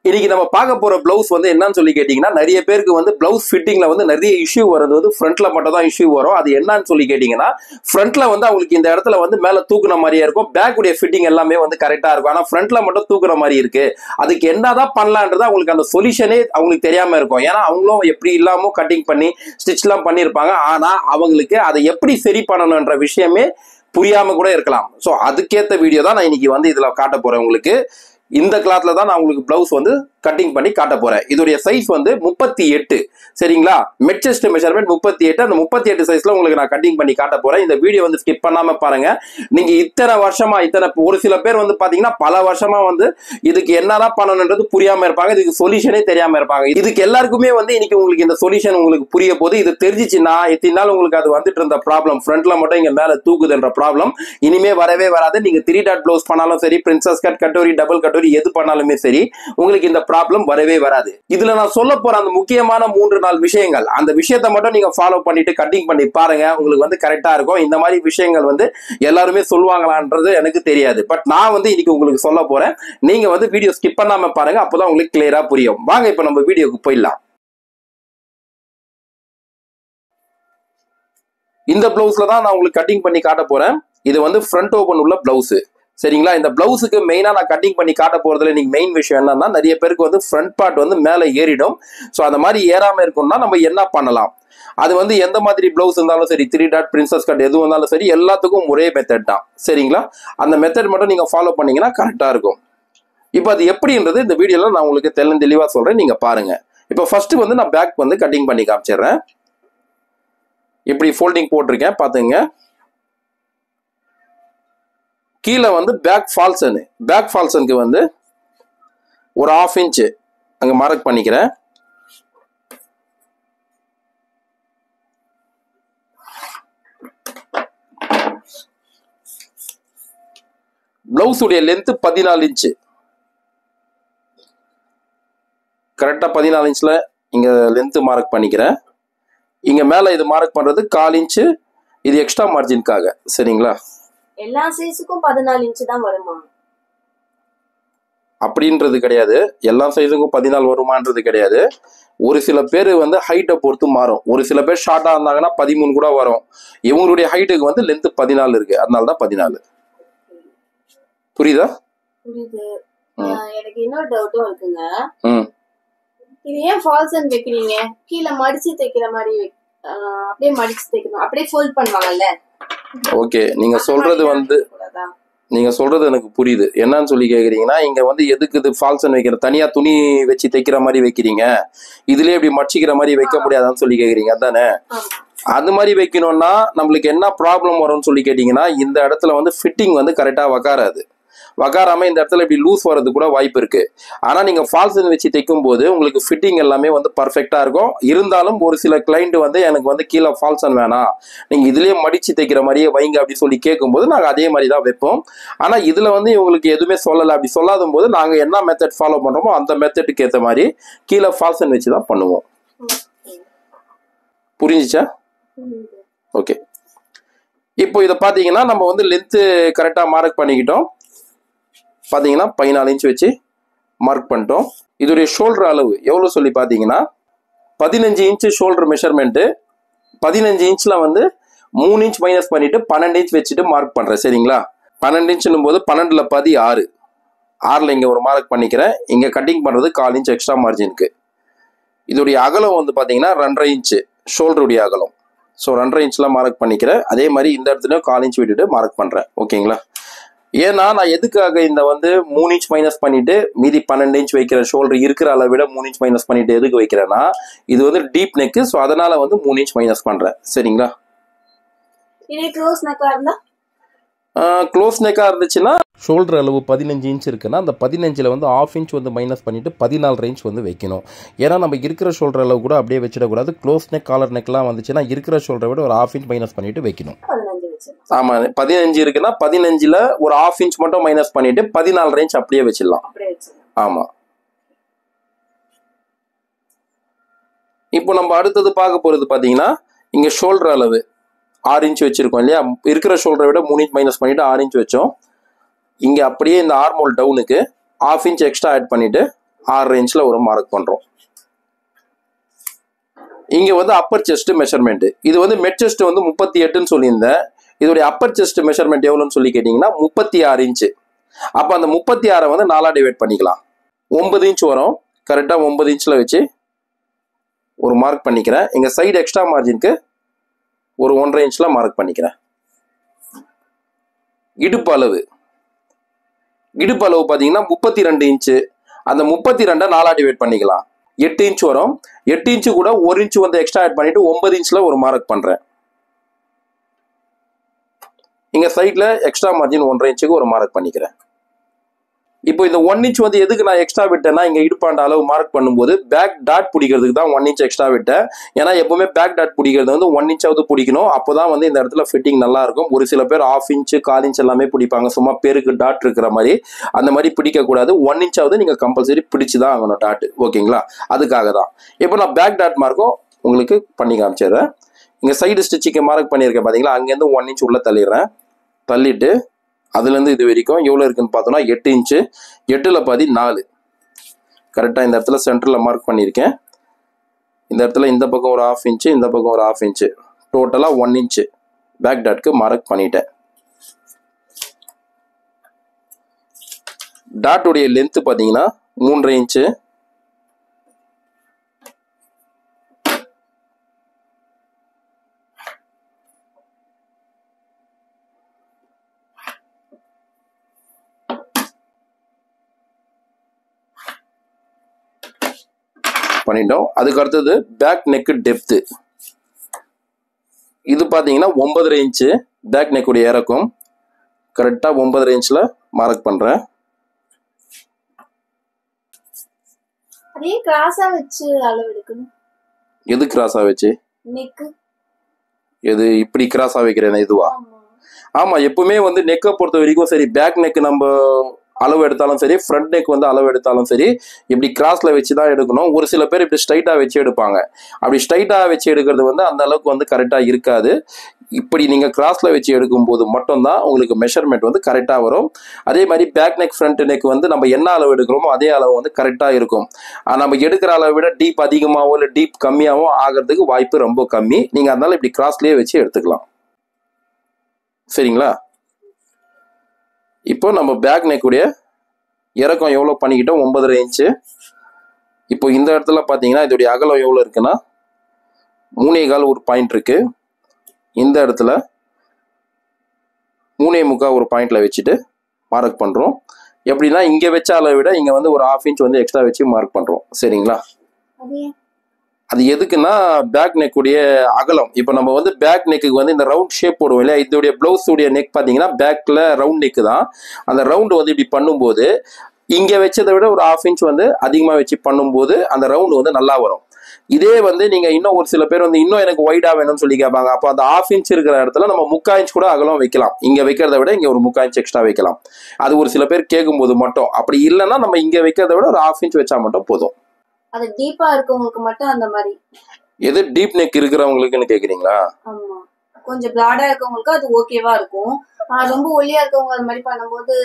இன்னைக்கு நம்ம பார்க்க போற பிளவுஸ் வந்து என்னன்னு சொல்லி கேட்டீங்கன்னா, நிறைய பேருக்கு வந்து பிளவுஸ் ஃபிட்டிங்ல வந்து நிறைய இஷ்யூ வருது வந்து ஃப்ரண்ட்ல மட்டும் தான் இஷ்யூ வரும். அது என்னன்னு சொல்லி கேட்டீங்கன்னா, ஃப்ரண்ட்ல வந்து அவங்களுக்கு இந்த இடத்துல வந்து மேல தூக்குன மாதிரியே இருக்கும், பேக் உடைய ஃபிட்டிங் எல்லாமே வந்து கரெக்டா இருக்கும். ஆனா ஃப்ரண்ட்ல மட்டும் தூக்குற மாதிரி இருக்கு. அதுக்கு என்னதான் பண்ணலான்றது அவங்களுக்கு அந்த சொல்யூஷனே அவங்களுக்கு தெரியாம இருக்கும். ஏன்னா அவங்களும் எப்படி இல்லாம கட்டிங் பண்ணி ஸ்டிச் எல்லாம் பண்ணிருப்பாங்க. ஆனா அவங்களுக்கு அதை எப்படி சரி பண்ணணும்ன்ற விஷயமே புரியாம கூட இருக்கலாம். ஸோ அதுக்கேற்ற வீடியோ தான் நான் இன்னைக்கு வந்து இதுல காட்ட போறேன் உங்களுக்கு. இந்த கிளாத்ல தான் நான் உங்களுக்கு பிளவுஸ் வந்து கட்டிங் பண்ணி காட்ட போறேன். இதோடைய சைஸ் வந்து 38. சரிங்களா? மெட் செஸ்ட் மெஷர்மெண்ட் 38. அந்த 38 சைஸ்ல உங்களுக்கு நான் கட்டிங் பண்ணி காட்ட போறேன். இந்த வீடியோ வந்து ஸ்கிப் பண்ணாம பாருங்க. நீங்க இத்தனை வருஷமா ஒரு சில பேர் வந்து பாத்தீங்கன்னா பல வருஷமா வந்து இதுக்கு என்னதான் பண்ணணும்ன்றது புரியாம இருப்பாங்க. இதுக்கு சொல்யூஷனே தெரியாம இருப்பாங்க. இதுக்கு எல்லாருக்குமே வந்து இன்னைக்கு உங்களுக்கு இந்த சொல்யூஷன் உங்களுக்கு புரிய போது. இது தெரிஞ்சிச்சுன்னா இத்தனை நாள் உங்களுக்கு அது வந்துட்டு இருந்த ப்ராப்ளம், ஃப்ரண்ட்ல மட்டும் இங்க மேல தூக்குதுன்ற ப்ராப்ளம் இனிமே வரவே வராது. நீங்க 3 டாட் ப்ளவுஸ் பண்ணாலும் சரி, princess cut, katori, double katori எது பண்ணாலுமே சரி, உங்களுக்கு இந்த ப்ராப்ளம் வரவே வராது. இதுல நான் சொல்ல போற அந்த முக்கியமான 3-4 விஷயங்கள், அந்த விஷயத்தை மட்டும் நீங்க ஃபாலோ பண்ணிட்டு கட்டிங் பண்ணி பாருங்க. உங்களுக்கு வந்து கரெக்டா இருக்கும். இந்த மாதிரி விஷயங்கள் வந்து எல்லாருமே சொல்லுவாங்களான்றது எனக்கு தெரியாது. பட் நான் வந்து இன்னைக்கு உங்களுக்கு சொல்ல போறேன். நீங்க வந்து வீடியோ ஸ்கிப் பண்ணாம பாருங்க. அப்பதான் உங்களுக்கு கிளியரா புரியும். வாங்க இப்ப நம்ம வீடியோக்கு போயிடலாம். இந்த பிளவுஸ்ல தான் நான் உங்களுக்கு கட்டிங் பண்ணி காட்ட போறேன். இது வந்து ஃப்ரண்ட் ஓபன் உள்ள பிளவுஸ். சரிங்களா? இந்த பிளவுஸுக்கு மெயினா நான் கட்டிங் பண்ணி காட்ட போறதுல இன்னைக்கு மெயின் விஷயம் என்னன்னா, நிறைய பேருக்கு வந்து ஃப்ரண்ட் பார்ட் வந்து மேல ஏறிடும். ஸோ அந்த மாதிரி ஏறாம இருக்கும்னா நம்ம என்ன பண்ணலாம்? அது வந்து எந்த மாதிரி பிளவுஸ் இருந்தாலும் சரி, 3 டாட், பிரின்சஸ் கட் எது வந்தாலும் சரி, எல்லாத்துக்கும் ஒரே மெத்தட் தான். சரிங்களா? அந்த மெத்தட் மட்டும் நீங்க ஃபாலோ பண்ணீங்கன்னா கரெக்டா இருக்கும். இப்போ அது எப்படின்றது இந்த வீடியோல நான் உங்களுக்கு தெளிவா சொல்றேன். நீங்க பாருங்க. இப்போ ஃபர்ஸ்ட் வந்து நான் பேக் வந்து கட்டிங் பண்ணி காமிச்சிடுறேன். இப்படி ஃபோல்டிங் போட்டிருக்கேன் பாத்துங்க. கீழே வந்து பேக் ஃபால்சனுக்கு வந்து ஒரு 1/2 இன்ச் அங்க மார்க் பண்ணிக்கிறேன். பிளவுஸ் உடைய லென்த் 14 இன்ச். கரெக்டா 14 இன்ச்ல இங்க லென்த் மார்க் பண்ணிக்கிறேன். இங்க மேல இது மார்க் பண்றது 1/4 இன்ச். இது எக்ஸ்ட்ரா மார்ஜினுக்காக. சரிங்களா? எல்லா சைஸுக்கும் 14 இன்ச் தான் வருமா? அப்படின்றது கிடையாது. எல்லா சைஸுக்கும் 14 வருமானது கிடையாது. ஒரு சில பேர் வந்து ஹைட்டை பொறுத்து மாறும். ஒரு சில பேர் ஷார்ட்டா இருந்தாங்கன்னா 13 கூட வரும். இவங்களுடைய ஹைட்டுக்கு வந்து லென்த் 14 இருக்கு. அதனால தான் 14. புரியுதா? புரியுது. எனக்கு இன்னொரு டவுட்டும் இருக்குங்க. இது ஏன் ஃபால்சன் வைக்கிறீங்க? கீழே மடிச்சு தைக்கிற மாதிரி அப்படியே மடிச்சு தைக்கணும். அப்படியே ஃபோல்ட் பண்ணுவாங்கல்ல. ஓகே, நீங்க சொல்றது எனக்கு புரியுது. என்னன்னு சொல்லி கேக்குறீங்கன்னா, இங்க வந்து எதுக்கு இது ஃபால்சன் வைக்கிற, தனியா துணி வச்சு தைக்கிற மாதிரி வைக்கிறீங்க, இதுலயே இப்படி மடிச்சிக்கிற மாதிரி வைக்க முடியாதான்னு சொல்லி கேக்குறீங்க. அதானே? அது மாதிரி வைக்கணும்னா நம்மளுக்கு என்ன ப்ராப்ளம் வரும்னு சொல்லி கேட்டீங்கன்னா, இந்த இடத்துல வந்து ஃபிட்டிங் வந்து கரெக்டா வக்காராம இந்த இடத்துல இப்படி லூஸ் வர்றது கூட வாய்ப்பு இருக்கு. ஆனா நீங்க ஃபால்சன் வச்சு தைக்கும் போது உங்களுக்கு ஃபிட்டிங் எல்லாமே வந்து பர்ஃபெக்டா இருக்கும். இருந்தாலும் ஒரு சில கிளைண்ட் வந்து எனக்கு வந்து கீழே ஃபால்சன் வேணாம், நீங்க இதுலயே மடிச்சு தைக்கிற மாதிரியே வைங்க அப்படி சொல்லி கேட்கும்போது நாங்க அதே மாதிரி தான் வைப்போம். ஆனா இதுல வந்து இவங்களுக்கு எதுவுமே சொல்லலை. அப்படி சொல்லாத போது நாங்க என்ன மெத்தட் ஃபாலோ பண்றோமோ அந்த மெத்தடுக்கு ஏற்ற மாதிரி கீழே ஃபால்சன் வச்சு தான் பண்ணுவோம். புரிஞ்சுச்சா? ஓகே. இப்போ இதை பாத்தீங்கன்னா நம்ம வந்து லென்த் கரெக்டா மார்க் பண்ணிக்கிட்டோம். பாத்தீங்கன்னா 14 இன்ச் வச்சு மார்க் பண்ணிட்டோம். இதோடைய ஷோல்டர் அளவு எவ்வளவு சொல்லி பாத்தீங்கன்னா 15 இன்ச் ஷோல்டர் மெஷர்மெண்ட். 15 இன்ச்ல வந்து 3 இன்ச் மைனஸ் பண்ணிட்டு 12 இன்ச் வச்சுட்டு மார்க் பண்றேன். சரிங்களா? 12 இன்ச்னும் போது 12ல பாதி 6. 6ல இங்க ஒரு மார்க் பண்ணிக்கிறேன். இங்க கட்டிங் பண்றது 1/4 இன்ச் எக்ஸ்ட்ரா மார்ஜினுக்கு. இதோடைய அகலம் வந்து பாத்தீங்கன்னா 2.5 இன்ச் ஷோல்டருடைய அகலம். ஸோ 2.5 இன்ச்ல மார்க் பண்ணிக்கிறேன். அதே மாதிரி இந்த இடத்துலயும் 1/4 இன்ச் விட்டுட்டு மார்க் பண்றேன். ஓகேங்களா? ஏன்னா நான் எதுக்காக இந்த வந்து 3 இன்ச் மைனஸ் பண்ணிட்டு மீதி 12 இன்ச் வைக்கிற ஷோல்டர் இருக்கிற அளவை விட 3 இன்ச் மைனஸ் பண்ணிட்டு எதுக்கு வைக்கிறேன்னா, இது வந்து டீப் நெக். ஸோ அதனால வந்து 3 இன்ச் மைனஸ் பண்றேன். சரிங்களா? க்ளோஸ் நெக்கா இருந்துச்சுன்னா ஷோல்டர் அளவு 15 இன்ச் இருக்குன்னா அந்த 15ல வந்து 1/2 இன்ச் வந்து மைனஸ் பண்ணிட்டு 14 இன்ச் வந்து வைக்கணும். ஏன்னா நம்ம இருக்கிற ஷோல்டர் அளவு கூட அப்படியே வச்சிடக்கூடாது. க்ளோஸ் நெக், காலர் நெக்லாம் வந்துச்சுன்னா இருக்கிற ஷோல்டரை விட ஒரு 1/2 இன்ச் மைனஸ் பண்ணிட்டு வைக்கணும். ஆமா, 15 இருக்குன்னா 15ல ஒரு 1/2 இன்ச் மட்டும் மைனஸ் பண்ணிட்டு 14 இன்ச் அப்படியே வச்சிடலாம். ஆமா. இப்போ நம்ம அடுத்தது பார்க்க போறது பாத்தீங்கன்னா, இங்க ஷோல்டர் அளவு 6 இன்ச் வச்சிருக்கோம் இல்லையா? இருக்கிற ஷோல்டரை விட 3 இன்ச் மைனஸ் பண்ணிட்டு 6 இன்ச் வச்சோம். இங்க அப்படியே இந்த ஆர்மோல் டவுனுக்கு 1/2 இன்ச் எக்ஸ்ட்ரா ஆட் பண்ணிட்டு 6 இன்ச்ல ஒரு மார்க் பண்றோம். இங்க வந்து அப்பர் செஸ்ட் மெஷர்மெண்ட். இது வந்து மெட் செஸ்ட் வந்து 38ன்னு சொல்லியிருந்தேன். இதோடைய அப்பர் செஸ்ட் மெஷர்மெண்ட் எவ்வளோன்னு சொல்லி கேட்டீங்கன்னா 36 இன்ச்சு. அப்போ அந்த 36 வந்து 4 டிவைட் பண்ணிக்கலாம். 9 இன்ச் வரும். கரெக்டாக 9 இன்ச்சில் வச்சு ஒரு மார்க் பண்ணிக்கிறேன். இங்கே சைடு எக்ஸ்ட்ரா மார்ஜினுக்கு ஒரு 1.5 இன்ச்சில் மார்க் பண்ணிக்கிறேன். இடுப்பு அளவு பார்த்தீங்கன்னா 32 இன்ச்சு. அந்த 32 4 டிவைட் பண்ணிக்கலாம். 8 இன்ச் வரும். 8 இன்ச்சு கூட 1 இன்ச் வந்து எக்ஸ்ட்ரா ஆட் பண்ணிட்டு 9 இன்ச்ல ஒரு மார்க் பண்றேன். இங்க சைட்ல எக்ஸ்ட்ரா மார்ஜின் 1.5 இன்ச்சுக்கு ஒரு மார்க் பண்ணிக்கிறேன். இப்போ இந்த 1 இன்ச் வந்து எதுக்கு நான் எக்ஸ்ட்ரா விட்டேன்னா, இங்க இடுப்பாண்ட அளவு மார்க் பண்ணும்போது பேக் டாட் பிடிக்கிறதுக்கு தான் 1 இன்ச் எக்ஸ்ட்ரா விட்டேன். ஏன்னா எப்பவுமே பேக் டாட் பிடிக்கிறது வந்து 1 இன்ச்சாவது பிடிக்கணும். அப்போதான் வந்து இந்த இடத்துல ஃபிட்டிங் நல்லா இருக்கும். ஒரு சில பேர் 1/2 இன்ச் 1/4 இன்ச் எல்லாமே பிடிப்பாங்க, சும்மா பேருக்கு டாட் இருக்கிற மாதிரி. அந்த மாதிரி பிடிக்க கூடாது. 1 இன்ச்சாவது நீங்க கம்பல்சரி பிடிச்சுதான் ஆகணும் டாட். ஓகேங்களா? அதுக்காக தான் இப்போ நான் பேக் டாட் மார்க்கும் உங்களுக்கு பண்ணி காமிச்சிடுறேன். இங்க சைடு ஸ்டிச்சுக்கு மார்க் பண்ணியிருக்கேன் பாத்தீங்களா, அங்கேருந்து 1 இன்ச் உள்ள தள்ளிடுறேன். தள்ளிட்டு அதுலேருந்து இது வரைக்கும் எவ்வளோ இருக்குன்னு பார்த்தோம்னா 8 இன்ச்சு. 8ல் பாதி 4. கரெக்டாக இந்த இடத்துல சென்டரில் மார்க் பண்ணியிருக்கேன். இந்த இடத்துல இந்த பக்கம் ஒரு 1/2 இன்ச்சு, இந்த பக்கம் ஒரு 1/2 இன்ச்சு, டோட்டலாக 1 இன்ச்சு பேக் டாட்க்கு மார்க் பண்ணிட்டேன். டாட்டுடைய லென்த்து பார்த்தீங்கன்னா 3.5 இன்ச்சு. பண்ணிட்டோம். அதுக்கு அடுத்தது பேக் நெக் டெப்த். இது பாத்தீங்கன்னா 9.5 இன்ச்சு பேக் நெக்குடைய இறக்கம். கரெக்டா 9.5 இன்ச்ல மார்க் பண்றேன். அதே கிராஸா வச்சு அளவு எடுக்கணும். எது கிராஸா வச்சு? நெக். எது இப்படி கிராஸா வைக்கிறேன் இதுவா? ஆமா, எப்பவுமே வந்து நெக்கை பொறுத்த வரைக்கும் சரி, பேக் நெக் நம்ம அளவு எடுத்தாலும் சரி, ஃப்ரண்ட் நெக் வந்து அளவு எடுத்தாலும் சரி, இப்படி கிராஸ்ல வச்சு தான் எடுக்கணும். ஒரு சில பேர் இப்படி ஸ்ட்ரைட்டா வச்சு எடுப்பாங்க. அப்படி ஸ்ட்ரைட்டா வச்சு எடுக்கிறது வந்து அந்த அளவுக்கு வந்து கரெக்டா இருக்காது. இப்படி நீங்க கிராஸ்ல வச்சு எடுக்கும் போது மட்டும்தான் உங்களுக்கு மெஷர்மெண்ட் வந்து கரெக்டா வரும். அதே மாதிரி பேக் நெக் ஃப்ரண்ட் நெக் வந்து நம்ம என்ன அளவு எடுக்கிறோமோ அதே அளவு வந்து கரெக்டா இருக்கும். நம்ம எடுக்கிற அளவை விட டீப் அதிகமாவோ இல்லை டீப் கம்மியாவோ ஆகிறதுக்கு வாய்ப்பு ரொம்ப கம்மி. நீங்க அதனால இப்படி கிராஸ்லயே வச்சு எடுத்துக்கலாம். சரிங்களா? இப்போ நம்ம பேக் நெக்குடைய இறக்கம் எவ்வளோ பண்ணிக்கிட்டோம்? 9.5 இன்ச்சு. இப்போ இந்த இடத்துல பார்த்தீங்கன்னா இதோடைய அகலம் எவ்வளோ இருக்குன்னா 3.25 ஒரு பாயிண்ட் இருக்கு. இந்த இடத்துல 3.25 ஒரு பாயிண்ட்ல வச்சுட்டு மார்க் பண்றோம். எப்படின்னா இங்க வச்ச அளவை விட இங்க வந்து ஒரு 1/2 இன்ச் வந்து எக்ஸ்ட்ரா வச்சு மார்க் பண்றோம். சரிங்களா? அது எதுக்குன்னா பேக் நெக்குடைய அகலம். இப்போ நம்ம வந்து பேக் நெக்குக்கு வந்து இந்த ரவுண்ட் ஷேப் போடுவோம் இல்லையா, இதோடைய பிளவுஸ் உடைய நெக் பார்த்தீங்கன்னா பேக்ல ரவுண்ட் நெக் தான். அந்த ரவுண்டு வந்து இப்படி பண்ணும்போது இங்க வச்சதை விட ஒரு 1/2 இன்ச் வந்து அதிகமாக வச்சு பண்ணும்போது அந்த ரவுண்டு வந்து நல்லா வரும். இதே வந்து நீங்க இன்னும் ஒரு சில பேர் வந்து இன்னும் எனக்கு ஒய்டா வேணும்னு சொல்லி கேட்பாங்க. அப்போ அந்த 1/2 இன்ச் இருக்கிற இடத்துல நம்ம 3/4 இன்ச் கூட அகலம் வைக்கலாம். இங்க வைக்கிறத விட இங்க ஒரு 3/4 இன்ச் எக்ஸ்ட்ரா வைக்கலாம். அது ஒரு சில பேர் கேட்கும்போது மட்டும். அப்படி இல்லைன்னா நம்ம இங்க வைக்கிறத விட ஒரு 1/2 இன்ச் வச்சா மட்டும் போதும். அது டீப்பா இருக்கவங்களுக்கு மட்டும் அந்த மாதிரி. எது டீப் நெக் இருக்கிறவங்களுக்குன்னு கேக்குறீங்களா? ஆமா, கொஞ்சம் பிராடா இருக்கவங்களுக்கு அது ஓகேவா இருக்கும். ரொம்ப ஒல்லியா இருக்கவங்க அது மாதிரி பண்ணும்போது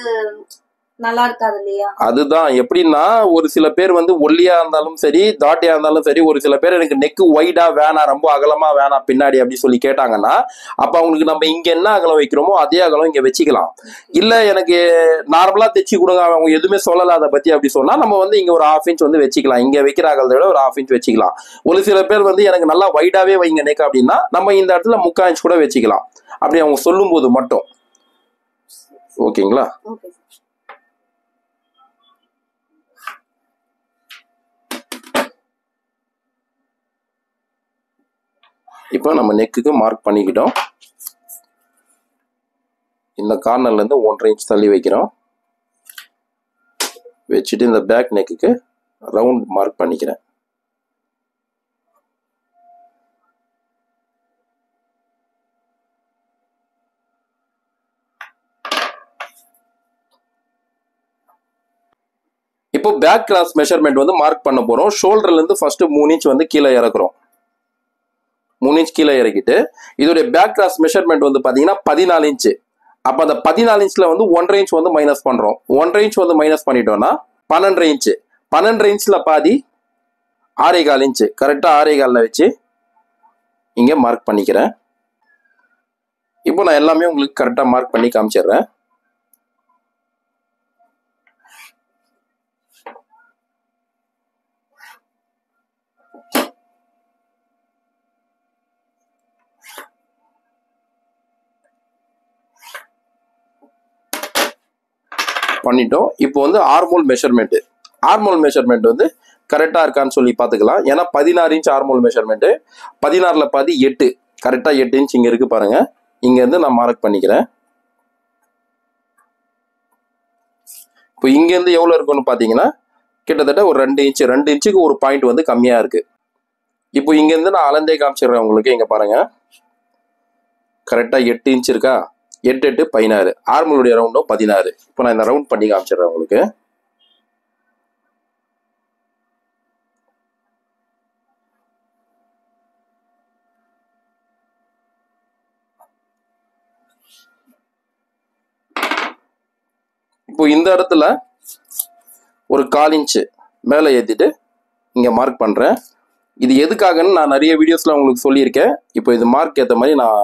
நல்லா இருக்காது இல்லையா? அதுதான் எப்படின்னா ஒரு சில பேர் வந்து ஒல்லியா இருந்தாலும் சரி, தாட்டியா இருந்தாலும் சரி, ஒரு சில பேர் எனக்கு நெக் ஒய்டா வேணாம், ரொம்ப அகலமா வேணாம் பின்னாடி அப்படி சொல்லி கேட்டாங்கன்னா, அப்ப அவங்களுக்கு நம்ம இங்க என்ன அகலம் வைக்கிறோமோ அதே அகலம் இங்க வச்சுக்கலாம். இல்ல எனக்கு நார்மலா தைச்சு கொடுங்க, அவங்க எதுவுமே சொல்லல அதை பத்தி அப்படி சொன்னா நம்ம வந்து இங்க ஒரு 1/2 இன்ச் வந்து வச்சுக்கலாம். இங்க வைக்கிற அகலத்தை விட ஒரு 1/2 இன்ச் வச்சுக்கலாம். ஒரு சில பேர் வந்து எனக்கு நல்லா ஒய்டாவே வைங்க நெக் அப்படின்னா நம்ம இந்த இடத்துல 3/4 இன்ச் கூட வச்சுக்கலாம். அப்படி அவங்க சொல்லும் போது மட்டும். ஓகேங்களா? இப்போ நம்ம நெக்குக்கு மார்க் பண்ணிக்கிட்டோம். இந்த கார்னர்ல இருந்து 1.5 இன்ச் தள்ளி வைக்கிறோம். வச்சுட்டு இந்த பேக் நெக்குக்கு ரவுண்ட் மார்க் பண்ணிக்கிறேன். இப்போ பேக் கிராஸ் மெஷர்மெண்ட் வந்து மார்க் பண்ண போறோம். ஷோல்டர்ல இருந்து ஃபர்ஸ்ட் 3 இன்ச் வந்து கீழே இறக்குறோம். 3 இன்ச் கீழே இறக்கிட்டு இதோடைய பேக் கிராஸ் மெஷர்மெண்ட் வந்து பாத்தீங்கன்னா 14 இன்ச். அப்ப அந்த 14 இன்ச்ல வந்து 1.5 இன்ச் வந்து மைனஸ் பண்றோம். 1.5 இன்ச் வந்து மைனஸ் பண்ணிட்டோம்னா 12.5 இன்ச். 12 இன்ச்ல பாதி 6.25 இன்ச்சு கரெக்டா 6.25 வச்சு இங்க மார்க் பண்ணிக்கிறேன். இப்போ நான் எல்லாமே உங்களுக்கு கரெக்டா மார்க் பண்ணி காமிச்சிடுறேன். பண்ணிட்டோம். இப்போ வந்து ஆர்மோல் மெஷர்மெண்ட் வந்து கரெக்டா இருக்கான்னு சொல்லி பார்த்துக்கலாம். ஏன்னா 16 இன்ச் ஆர்மோல் மெஷர்மெண்ட், 16ல பாதி 8 கரெக்டா 8 இன்ச் இங்க இருக்கு பாருங்க. இங்க இருந்து நான் மார்க் பண்ணிக்கிறேன். இப்போ இங்க இருந்து எவ்வளவு இருக்குன்னு பாத்தீங்கன்னா கிட்டத்தட்ட ஒரு 2 இன்ச்சுக்கு ஒரு பாயிண்ட் வந்து கம்மியா இருக்கு. இப்போ இங்க இருந்து நான் அளந்தே காமிச்சிடுறேன் உங்களுக்கு. இங்க பாருங்க கரெக்டா 8 இன்ச் இருக்கா, 8 8 16, ஆர்மலுடைய ரவுண்டும் 16. இப்போ நான் இந்த ரவுண்ட் பண்ணி காமிச்சிடுறேன் உங்களுக்கு. இப்போ இந்த இடத்துல ஒரு 1/4 இன்ச்சு மேலே ஏற்றிட்டு இங்கே மார்க் பண்ணுறேன். இது எதுக்காகன்னு நான் நிறைய வீடியோஸில் உங்களுக்கு சொல்லியிருக்கேன். இப்போ இது மார்க் ஏற்ற மாதிரி நான்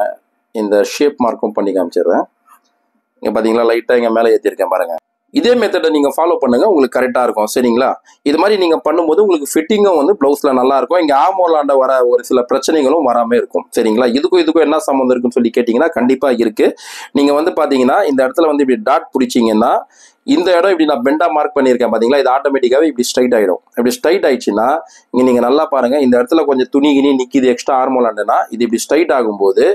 இந்த ஷேப் மார்க்கும் பண்ணி காமிச்சிடுறேன். இங்கே பார்த்தீங்களா லைட்டாக இங்கே மேலே ஏற்றிருக்கேன் பாருங்கள். இதே மெத்தடை நீங்கள் ஃபாலோ பண்ணுங்கள், உங்களுக்கு கரெக்டாக இருக்கும். சரிங்களா? இது மாதிரி நீங்கள் பண்ணும்போது உங்களுக்கு ஃபிட்டிங்கும் வந்து ப்ளவுஸில் நல்லா இருக்கும். இங்கே ஆமோலாண்ட வர ஒரு சில பிரச்சனைகளும் வராமல் இருக்கும். சரிங்களா? இதுக்கும் என்ன சம்மந்தம் இருக்குன்னு சொல்லி கேட்டிங்கன்னா கண்டிப்பாக இருக்குது. நீங்கள் வந்து பார்த்தீங்கன்னா இந்த இடத்துல வந்து இப்படி டாட் பிடிச்சிங்கன்னா இந்த இடம் இப்படி நான் பெண்டா மார்க் பண்ணியிருக்கேன் பார்த்தீங்களா, இது ஆட்டோமேட்டிக்காகவே இப்படி ஸ்ட்ரைட் ஆகிடும். இப்படி ஸ்ட்ரைட் ஆயிடுச்சுன்னா இங்கே நீங்கள் நல்லா பாருங்கள், இந்த இடத்துல கொஞ்சம் துணி நிற்கிது எக்ஸ்ட்ரா ஆர்மோலாண்டுனா இது இப்படி ஸ்ட்ரைட் ஆகும்போது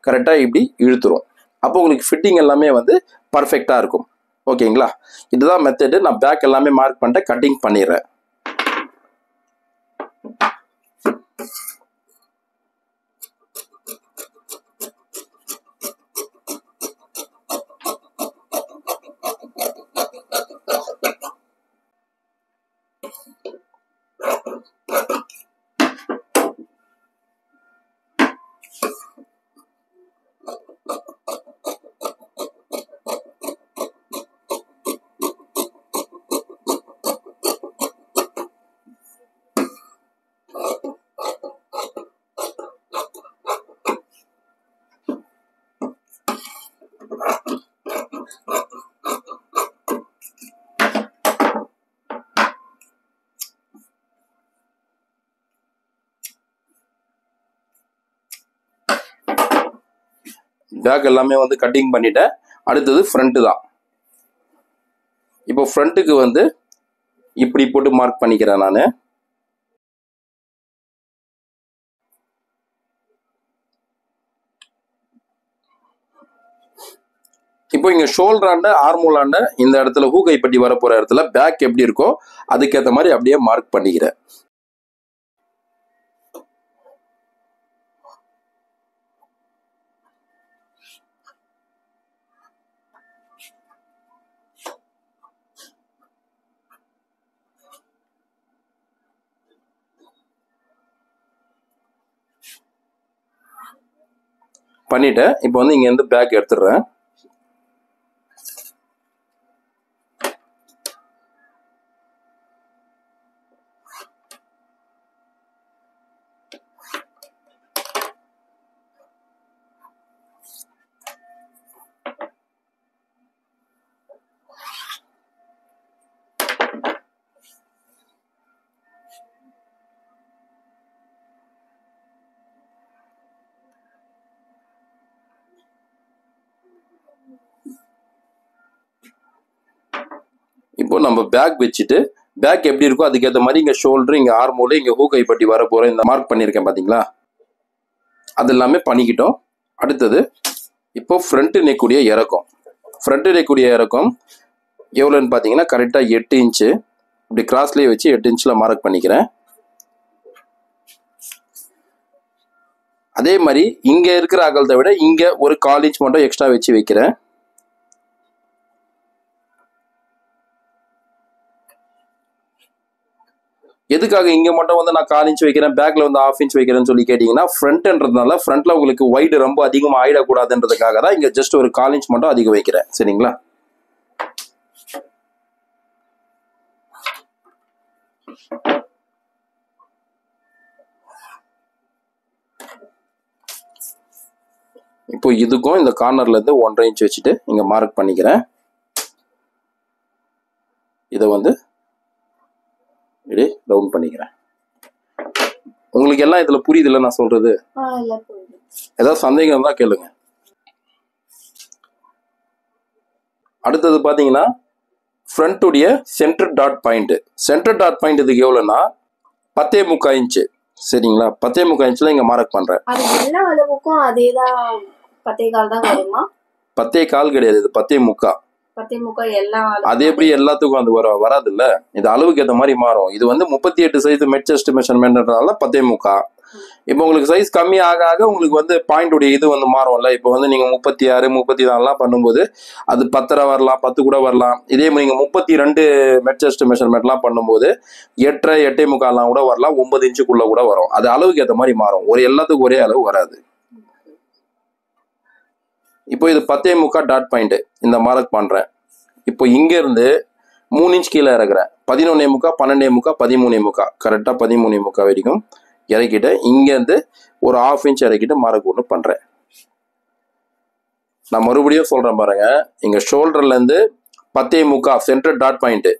கரெக்டாக இப்படி இழுத்துரும். அப்போ உங்களுக்கு ஃபிட்டிங் எல்லாமே வந்து பர்ஃபெக்டாக இருக்கும். ஓகேங்களா? இதுதான் மெத்தடு. நான் பேக் எல்லாமே மார்க் பண்ணிட்டு கட்டிங் பண்ணிடுறேன். பேக் எல்லாமே வந்து கட்டிங் பண்ணிட்டேன். அடுத்தது ஃப்ரண்ட் தான். இப்போ ஃப்ரண்ட்டுக்கு வந்து இப்படி போட்டு மார்க் பண்ணிக்கிறேன் நான். இப்போ இங்க ஷோல்டராண்ட ஆர்மோலாண்ட இந்த இடத்துல ஹூகைப்பட்டி வர போற இடத்துல பேக் எப்படி இருக்கோ அதுக்கேற்ற மாதிரி அப்படியே மார்க் பண்ணிக்கிறேன். பண்ணிட்டேன். இப்போ வந்து இங்க இருந்து பேக் எடுத்துடுறேன். இப்போ நம்ம பேக் வச்சுட்டு பேக் எப்படி இருக்கோ அதுக்கேற்ற மாதிரி இங்க ஷோல்டர், இங்க ஆர்மோல், இங்க ஹூகைப்பட்டி வர போற இந்த மார்க் பண்ணியிருக்கேன் பாத்தீங்களா, அது எல்லாமே பண்ணிக்கிட்டோம். அடுத்தது இப்போ ஃப்ரண்ட் நெக்குடைய இறக்கம். ஃப்ரண்ட் நெக்குடைய இறக்கம் எவ்வளோன்னு பார்த்தீங்கன்னா கரெக்டாக 8 இன்ச்சு இப்படி கிராஸ்லேயே வச்சு 8 இன்ச்சில் மார்க் பண்ணிக்கிறேன். அதே மாதிரி இங்கே இருக்கிற அகலத்தை விட இங்கே ஒரு 1/4 இன்ச் மட்டும் எக்ஸ்ட்ரா வச்சு வைக்கிறேன். எதுக்காக இங்கே மட்டும் வந்து நான் 1/4 இன்ச் வைக்கிறேன், பேக்கில் வந்து 1/2 இன்ச் வைக்கிறேன்னு சொல்லி கேட்டிங்கன்னா ஃப்ரண்ட்ன்றதுனால ஃப்ரண்ட்டில் உங்களுக்கு வைடு ரொம்ப அதிகமாக ஆயிடக்கூடாதுன்றதுக்காக தான் இங்கே ஜஸ்ட் ஒரு 1/4 இன்ச் மட்டும் அதிகம் வைக்கிறேன். சரிங்களா? இப்போ இதுக்கும் இந்த கார்னர்ல இருந்து 1.5 இன்ச் வச்சுட்டு இங்க மார்க் பண்ணிக்கிறேன். இதை வந்து இப்படி ரவுண்ட் பண்ணிக்கிறேன். உங்களுக்கு எல்லாம் இதுல புரியுது இல்ல நான் சொல்றது? ஏதாவது சந்தேகம் தான் கேளுங்க. அடுத்தது பாத்தீங்கன்னா ஃப்ரண்ட்டுடைய centre dot point. Centre dot point இதுக்கு எவ்வளவுன்னா 10.25 இன்ச். சரிங்களா? 10.25 இன்ச்ல இங்க மார்க் பண்றேன். எல்லா அளவுக்கும் அதேதான் 10.25 தான் வருமா? 10.25 கிடையாது, இது 10.25. 10.25 எல்லா அது எப்படி எல்லாத்துக்கும் அது வராது இல்ல, இது அளவுக்கு ஏற்ற மாதிரி மாறும். இது வந்து 38 சைஸ் மெட் செஸ்ட் மெஷர்மெண்ட்னால 10.25. இப்போ உங்களுக்கு சைஸ் கம்மி ஆக ஆக உங்களுக்கு வந்து பாயிண்ட் உடைய இது வந்து மாறும்ல. இப்போ வந்து நீங்க 36 34 பண்ணும்போது அது 10 வரலாம், 10 கூட வரலாம். இதே மாதிரி நீங்க 32 மெட் செஸ்ட் மெஷர்மெண்ட்லாம் பண்ணும்போது 8 8.25 கூட வரலாம், 9 இன்ச்சுக்குள்ள கூட வரும். அது அளவுக்கு ஏற்ற மாதிரி மாறும், ஒரு எல்லாத்துக்கும் ஒரே அளவு வராது. இப்போ இது 10.25 டாட் பாயிண்ட் இந்த மார்க் பண்றேன். இப்போ இங்க இருந்து 3 இன்ச் கீழே இறக்குறேன். 11.25 12.25 13.25 கரெக்டா 13.25 வரைக்கும் இறக்கிட்டு இங்க இருந்து ஒரு 1/2 இன்ச் இறக்கிட்டு மார்க் ஒன்று பண்றேன். நான் மறுபடியும் சொல்றேன் பாருங்க, இங்க ஷோல்டர்ல இருந்து 10.25 சென்டர் டாட் பாயிண்ட்,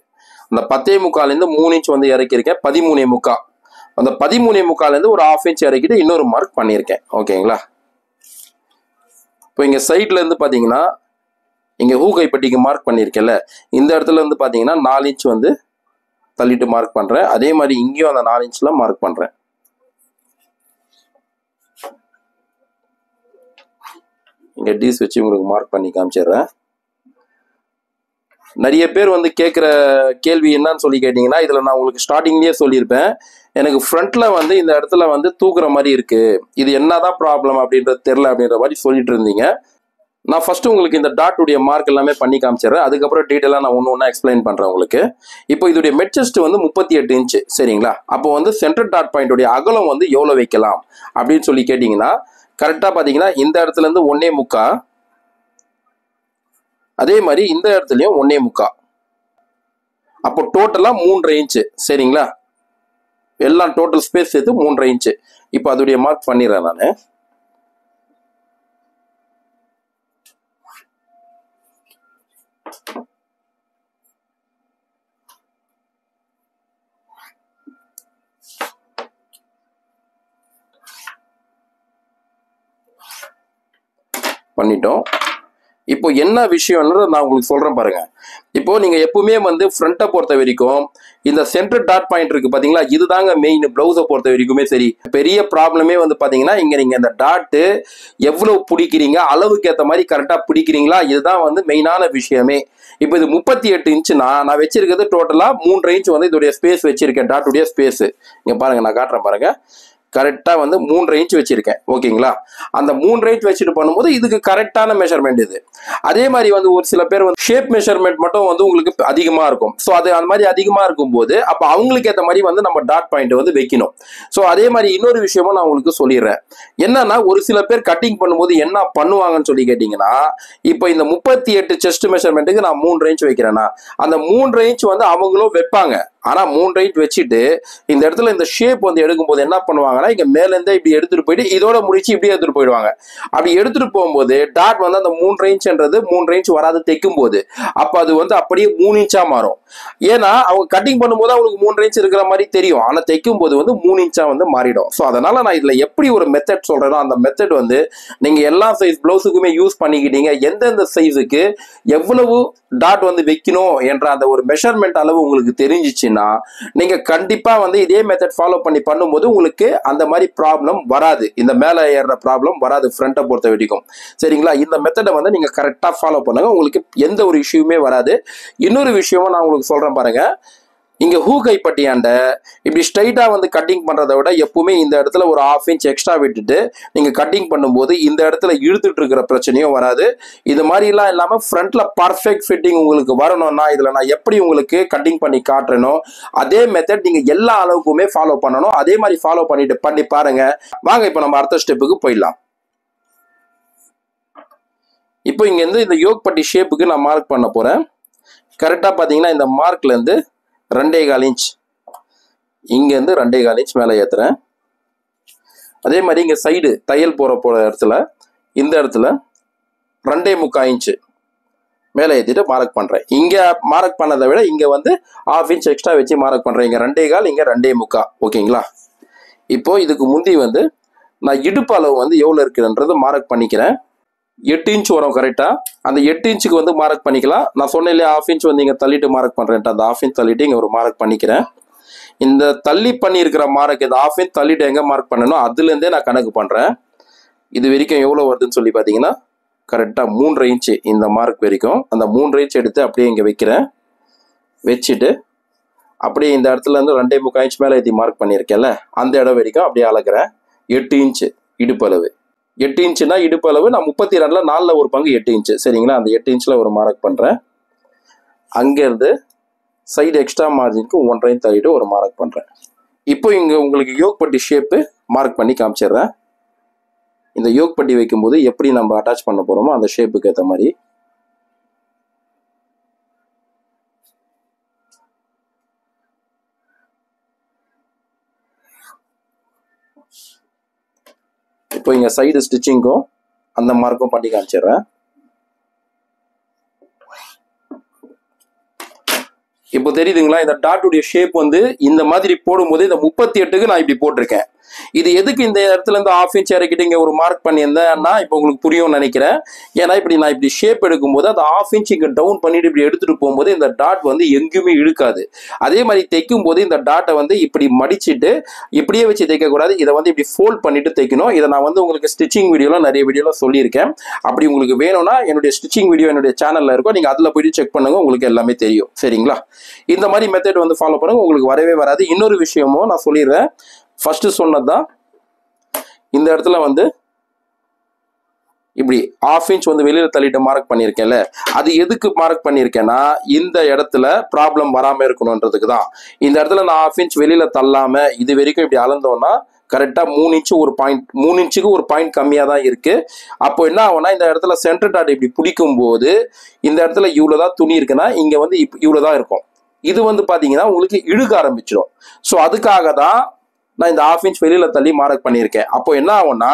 அந்த 10.25 இருந்து 3 இன்ச் வந்து இறக்கிருக்கேன் 13.25. அந்த 13.25 இருந்து ஒரு 1/2 இன்ச் இறக்கிட்டு இன்னொரு மார்க் பண்ணியிருக்கேன். ஓகேங்களா? இப்போ இங்க சைட்ல இருந்து பாத்தீங்கன்னா இங்க ஹூ கைப்பட்டிக்கு மார்க் பண்ணியிருக்கேன்ல, இந்த இடத்துல இருந்து பாத்தீங்கன்னா 4 இன்ச் வந்து தள்ளிட்டு மார்க் பண்றேன். அதே மாதிரி இங்கேயும் அந்த 4 இன்ச்ல மார்க் பண்றேன். இங்க டீஸ் வச்சு உங்களுக்கு மார்க் பண்ணி காமிச்சிடுறேன். நிறைய பேர் வந்து கேட்குற கேள்வி என்னன்னு சொல்லி கேட்டீங்கன்னா, இதுல நான் உங்களுக்கு ஸ்டார்டிங்லயே சொல்லியிருப்பேன், எனக்கு ஃப்ரண்ட்ல வந்து இந்த இடத்துல வந்து தூக்குற மாதிரி இருக்கு, இது என்னதான் ப்ராப்ளம் அப்படின்றது தெரியல அப்படின்ற மாதிரி சொல்லிட்டு இருந்தீங்க. நான் ஃபர்ஸ்ட் உங்களுக்கு இந்த டாட் உடைய மார்க் எல்லாமே பண்ணி காமிச்சிடுறேன். அதுக்கப்புறம் டீட்டெயிலாக நான் ஒன்று ஒன்றா எக்ஸ்பிளைன் பண்றேன் உங்களுக்கு. இப்போ இதோடைய மெட் செஸ்ட் வந்து 38 இன்ச். சரிங்களா? அப்போ வந்து சென்டர் டாட் பாயிண்ட் உடைய அகலம் வந்து எவ்வளவு வைக்கலாம் அப்படின்னு சொல்லி கேட்டீங்கன்னா, கரெக்டா பாத்தீங்கன்னா இந்த இடத்துல இருந்து 1.25, அதே மாதிரி இந்த இடத்துலயும் 1.25, அப்போ டோட்டலா 3.5 இன்ச். சரிங்களா? எல்லாம் டோட்டல் ஸ்பேஸ் சேர்த்து 3.5 இன்ச். இப்போ அதோடைய மார்க் பண்ணிடுறேன் நான். பண்ணிட்டோம். இப்போ என்ன விஷயம்ன்றது நான் உங்களுக்கு சொல்றேன் பாருங்க. இப்போ நீங்க எப்பவுமே வந்து ஃப்ரண்ட்டை பொறுத்த வரைக்கும் இந்த சென்டர் டாட் பாயிண்ட் இருக்கு பாத்தீங்களா, இதுதாங்க மெயின். பிளவுஸை பொறுத்த வரைக்குமே சரி, பெரிய ப்ராப்ளமே வந்து பாத்தீங்கன்னா இங்க நீங்க இந்த டாட்டு எவ்வளவு பிடிக்கிறீங்க, அளவுக்கு ஏற்ற மாதிரி கரெக்டா பிடிக்கிறீங்களா, இதுதான் வந்து மெயினான விஷயமே. இப்போ இது 38 இன்ச்சுனா நான் வச்சிருக்கிறது டோட்டலா 3.5 இன்ச் வந்து இதோடைய ஸ்பேஸ் வச்சிருக்கேன், டாட்டுடைய ஸ்பேஸ். இங்க பாருங்க, நான் காட்டுறேன் பாருங்க, கரெக்டா வந்து 3.5 இன்ச் வச்சிருக்கேன். ஓகேங்களா? அந்த 3.5 இன்ச் வச்சுட்டு பண்ணும்போது இதுக்கு கரெக்டான மெஷர்மெண்ட் இது. அதே மாதிரி வந்து ஒரு சில பேர் வந்து ஷேப் மெஷர்மெண்ட் மட்டும் வந்து உங்களுக்கு அதிகமா இருக்கும். ஸோ அது அந்த மாதிரி அதிகமா இருக்கும் போது அப்போ அவங்களுக்கு ஏற்ற மாதிரி வந்து நம்ம டாட் பாயிண்ட் வந்து வைக்கணும். ஸோ அதே மாதிரி இன்னொரு விஷயமும் நான் உங்களுக்கு சொல்லிடுறேன். என்னன்னா ஒரு சில பேர் கட்டிங் பண்ணும்போது என்ன பண்ணுவாங்கன்னு சொல்லி கேட்டீங்கன்னா, இப்போ இந்த 38 செஸ்ட் மெஷர்மெண்ட்டுக்கு நான் 3.5 இன்ச் வைக்கிறேன்னா அந்த 3.5 இன்ச் வந்து அவங்களும் வைப்பாங்க. ஆனா 3.5 இன்ச் வச்சுட்டு இந்த இடத்துல இந்த ஷேப் வந்து எடுக்கும்போது என்ன பண்ணுவாங்கன்னா, இங்க மேல இருந்தே இப்படி எடுத்துட்டு போயிட்டு இதோட முடிச்சு இப்படியே எடுத்துட்டு போயிடுவாங்க. அப்படி எடுத்துட்டு போகும்போது டாட் வந்து அந்த 3.5 இன்ச்ன்றது 3.5 இன்ச் வராது தைக்கும் போது, அப்ப அது வந்து அப்படியே 3 இன்ச்சா மாறும். ஏன்னா அவங்க கட்டிங் பண்ணும்போது அவங்களுக்கு 3.5 இன்ச் இருக்கிற மாதிரி தெரியும், ஆனா தைக்கும் போது வந்து 3 இன்ச்சா வந்து மாறிடும். ஸோ அதனால நான் இதுல எப்படி ஒரு மெத்தட் சொல்றேனோ அந்த மெத்தட் வந்து நீங்க எல்லா சைஸ் பிளவுஸுக்குமே யூஸ் பண்ணிக்கிட்டீங்க. எந்தெந்த சைஸுக்கு எவ்வளவு டாட் வந்து வைக்கணும் என்ற அந்த ஒரு மெஷர்மெண்ட் அளவு உங்களுக்கு தெரிஞ்சிச்சுன்னா நீங்க கண்டிப்பா வந்து இதே மெத்தட் ஃபாலோ பண்ணி பண்ணும்போது உங்களுக்கு அந்த மாதிரி ப்ராப்ளம் வராது, இந்த மேல ஏற ப்ராப்ளம் வராது ஃப்ரண்ட்டை பொறுத்த வரைக்கும். சரிங்களா? இந்த மெத்தடை வந்து நீங்க கரெக்டா ஃபாலோ பண்ணுங்க, உங்களுக்கு எந்த ஒரு இஷ்யூமே வராது. இன்னொரு விஷயமும் நான் உங்களுக்கு சொல்றேன் பாருங்க, இங்க ஹூ கைப்பட்டியாண்ட இப்படி ஸ்ட்ரைட்டா வந்து கட்டிங் பண்றதை விட எப்பவுமே இந்த இடத்துல ஒரு 1/2 இன்ச் எக்ஸ்ட்ரா விட்டுட்டு நீங்க கட்டிங் பண்ணும்போது இந்த இடத்துல இழுத்துட்டு இருக்கிற பிரச்சனையும் வராது. இது மாதிரி எல்லாம் இல்லாம ஃப்ரண்ட்ல பர்ஃபெக்ட் ஃபிட்டிங் உங்களுக்கு வரணும்னா இதுல நான் எப்படி உங்களுக்கு கட்டிங் பண்ணி காட்டுறேனோ அதே மெத்தட் நீங்க எல்லா அளவுக்குமே ஃபாலோ பண்ணணும். அதே மாதிரி ஃபாலோ பண்ணி பாருங்க. வாங்க இப்போ நம்ம அடுத்த ஸ்டெப்புக்கு போயிடலாம். இப்போ இங்க இருந்து இந்த யோக் பட்டி ஷேப்புக்கு நான் மார்க் பண்ண போறேன். கரெக்டா பாத்தீங்கன்னா இந்த மார்க்ல இருந்து 2.25 இன்ச் இங்கேருந்து 2.25 இன்ச் மேலே ஏற்றுறேன். அதே மாதிரி இங்கே சைடு தையல் போகிற இடத்துல இந்த இடத்துல 2.25 இன்ச்சு மேலே ஏற்றிட்டு மார்க் பண்ணுறேன். இங்கே மார்க் பண்ணதை விட இங்கே வந்து 1/2 இன்ச் எக்ஸ்ட்ரா வச்சு மார்க் பண்ணுறேன். இங்கே 2.25, இங்கே 2.25. ஓகேங்களா? இப்போது இதுக்கு முந்தி வந்து நான் இடுப்பு அளவு வந்து எவ்வளோ இருக்குதுன்றது மார்க் பண்ணிக்கிறேன். 8 இன்ச் வரும் கரெக்டாக. அந்த 8 இன்ச்சுக்கு வந்து மார்க் பண்ணிக்கலாம். நான் சொன்னேன் இல்லையா 1/2 இன்ச் வந்து இங்கே தள்ளிட்டு மார்க் பண்ணுறேன்ட்டு, அந்த 1/2 இன்ச் தள்ளிட்டு இங்கே ஒரு மார்க் பண்ணிக்கிறேன். இந்த தள்ளி பண்ணியிருக்கிற மார்க் இந்த 1/2 இன்ச் தள்ளிட்டு எங்கே மார்க் பண்ணணும் அதுலேருந்தே நான் கணக்கு பண்ணுறேன். இது வரைக்கும் எவ்வளோ வருதுன்னு சொல்லி பார்த்தீங்கன்னா கரெக்டாக 3.5 இன்ச்சு இந்த மார்க் வரைக்கும். அந்த 3.5 இன்ச் எடுத்து அப்படியே இங்கே வைக்கிறேன். வச்சுட்டு அப்படியே இந்த இடத்துலேருந்து 2.25 இன்ச் மேலே ஏற்றி மார்க் பண்ணியிருக்கேன்ல அந்த இடம் வரைக்கும் அப்படியே அளக்குறேன். 8 இன்ச்சு இடுப்பளவு. 8 இன்ச்சுனா இடுப்பளவு. நான் 32ல் 4ல் ஒரு பங்கு 8 இன்ச்சு. சரிங்களா? அந்த 8 இன்ச்சில் ஒரு மார்க் பண்ணுறேன். அங்கேருந்து சைடு எக்ஸ்ட்ரா மார்ஜினுக்கு 1.5 இன்ச் தள்ளிட்டு ஒரு மார்க் பண்ணுறேன். இப்போ இங்கே உங்களுக்கு யோக் பட்டி ஷேப்பு மார்க் பண்ணி காமிச்சிடுறேன். இந்த யோக் பட்டி வைக்கும்போது எப்படி நம்ம அட்டாச் பண்ண போகிறோமோ அந்த ஷேப்புக்கு ஏற்ற மாதிரி இப்போ இங்கே சைடு ஸ்டிச்சிங்கும் அந்த மார்க்கும் பண்ணி காமிச்சிடுறேன். இப்போ தெரியுதுங்களா? இந்த டாட்டுடைய ஷேப் வந்து இந்த மாதிரி போடும்போது இந்த 38க்கு நான் இப்படி போட்டிருக்கேன். இது எதுக்கு இந்த இடத்துல இருந்து 1/2 இன்ச் இறக்கிட்டு இங்கே ஒரு மார்க் பண்ணியிருந்தேன்னா இப்போ உங்களுக்கு புரியும்னு நினைக்கிறேன். ஏன்னா நான் இப்படி ஷேப் எடுக்கும்போது அந்த 1/2 இன்ச் இங்கே டவுன் பண்ணிட்டு இப்படி எடுத்துட்டு போகும்போது இந்த டாட் வந்து எங்கேயுமே இழுக்காது. அதே மாதிரி தைக்கும் போது இந்த டாட்டை வந்து இப்படி மடிச்சுட்டு இப்படியே வச்சு தைக்கக்கூடாது. இதை வந்து இப்படி ஃபோல்ட் பண்ணிட்டு தைக்கணும். இதை நான் வந்து உங்களுக்கு ஸ்டிச்சிங் வீடியோவில் நிறைய வீடியோவில் சொல்லியிருக்கேன். அப்படி உங்களுக்கு வேணும்னா என்னுடைய ஸ்டிச்சிங் வீடியோ என்னுடைய சேனலில் இருக்கும். நீங்கள் அதில் போயிட்டு செக் பண்ணுங்க, உங்களுக்கு எல்லாமே தெரியும். சரிங்களா? இந்த மாதிரி மெத்தட் வந்து ஃபாலோ பண்ணுங்க, உங்களுக்கு வரவே வராது. இன்னொரு விஷயமும் நான் சொல்லிடுறேன். ஃபர்ஸ்ட் சொன்னதுதான் இந்த இடத்துல வந்து இப்படி 1/2 இன்ச் வந்து வெளியில தள்ளிட்டு மார்க் பண்ணியிருக்கேன்ல, அது எதுக்கு மார்க் பண்ணியிருக்கேன்னா இந்த இடத்துல ப்ராப்ளம் வராமல் இருக்கணுன்றதுக்கு தான். இந்த இடத்துல நான் 1/2 இன்ச் வெளியில தள்ளாம இது வரைக்கும் இப்படி அளந்தோம்னா கரெக்டாக 3 இன்ச்சு ஒரு பாயிண்ட், 3 இன்ச்சுக்கு ஒரு பாயிண்ட் கம்மியாக தான் இருக்கு. அப்போ என்ன ஆகும்னா இந்த இடத்துல சென்டர் டாட் இப்படி பிடிக்கும் போது இந்த இடத்துல இவ்வளோதான் துணி இருக்குன்னா இங்கே வந்து இவ்வளோதான் இருக்கும். இது வந்து பார்த்தீங்கன்னா உங்களுக்கு இழுக்க ஆரம்பிச்சிடும். ஸோ அதுக்காக தான் நான் இந்த 1/2 இன்ச் வெளியில தள்ளி மார்க் பண்ணியிருக்கேன். அப்போ என்ன ஆகும்னா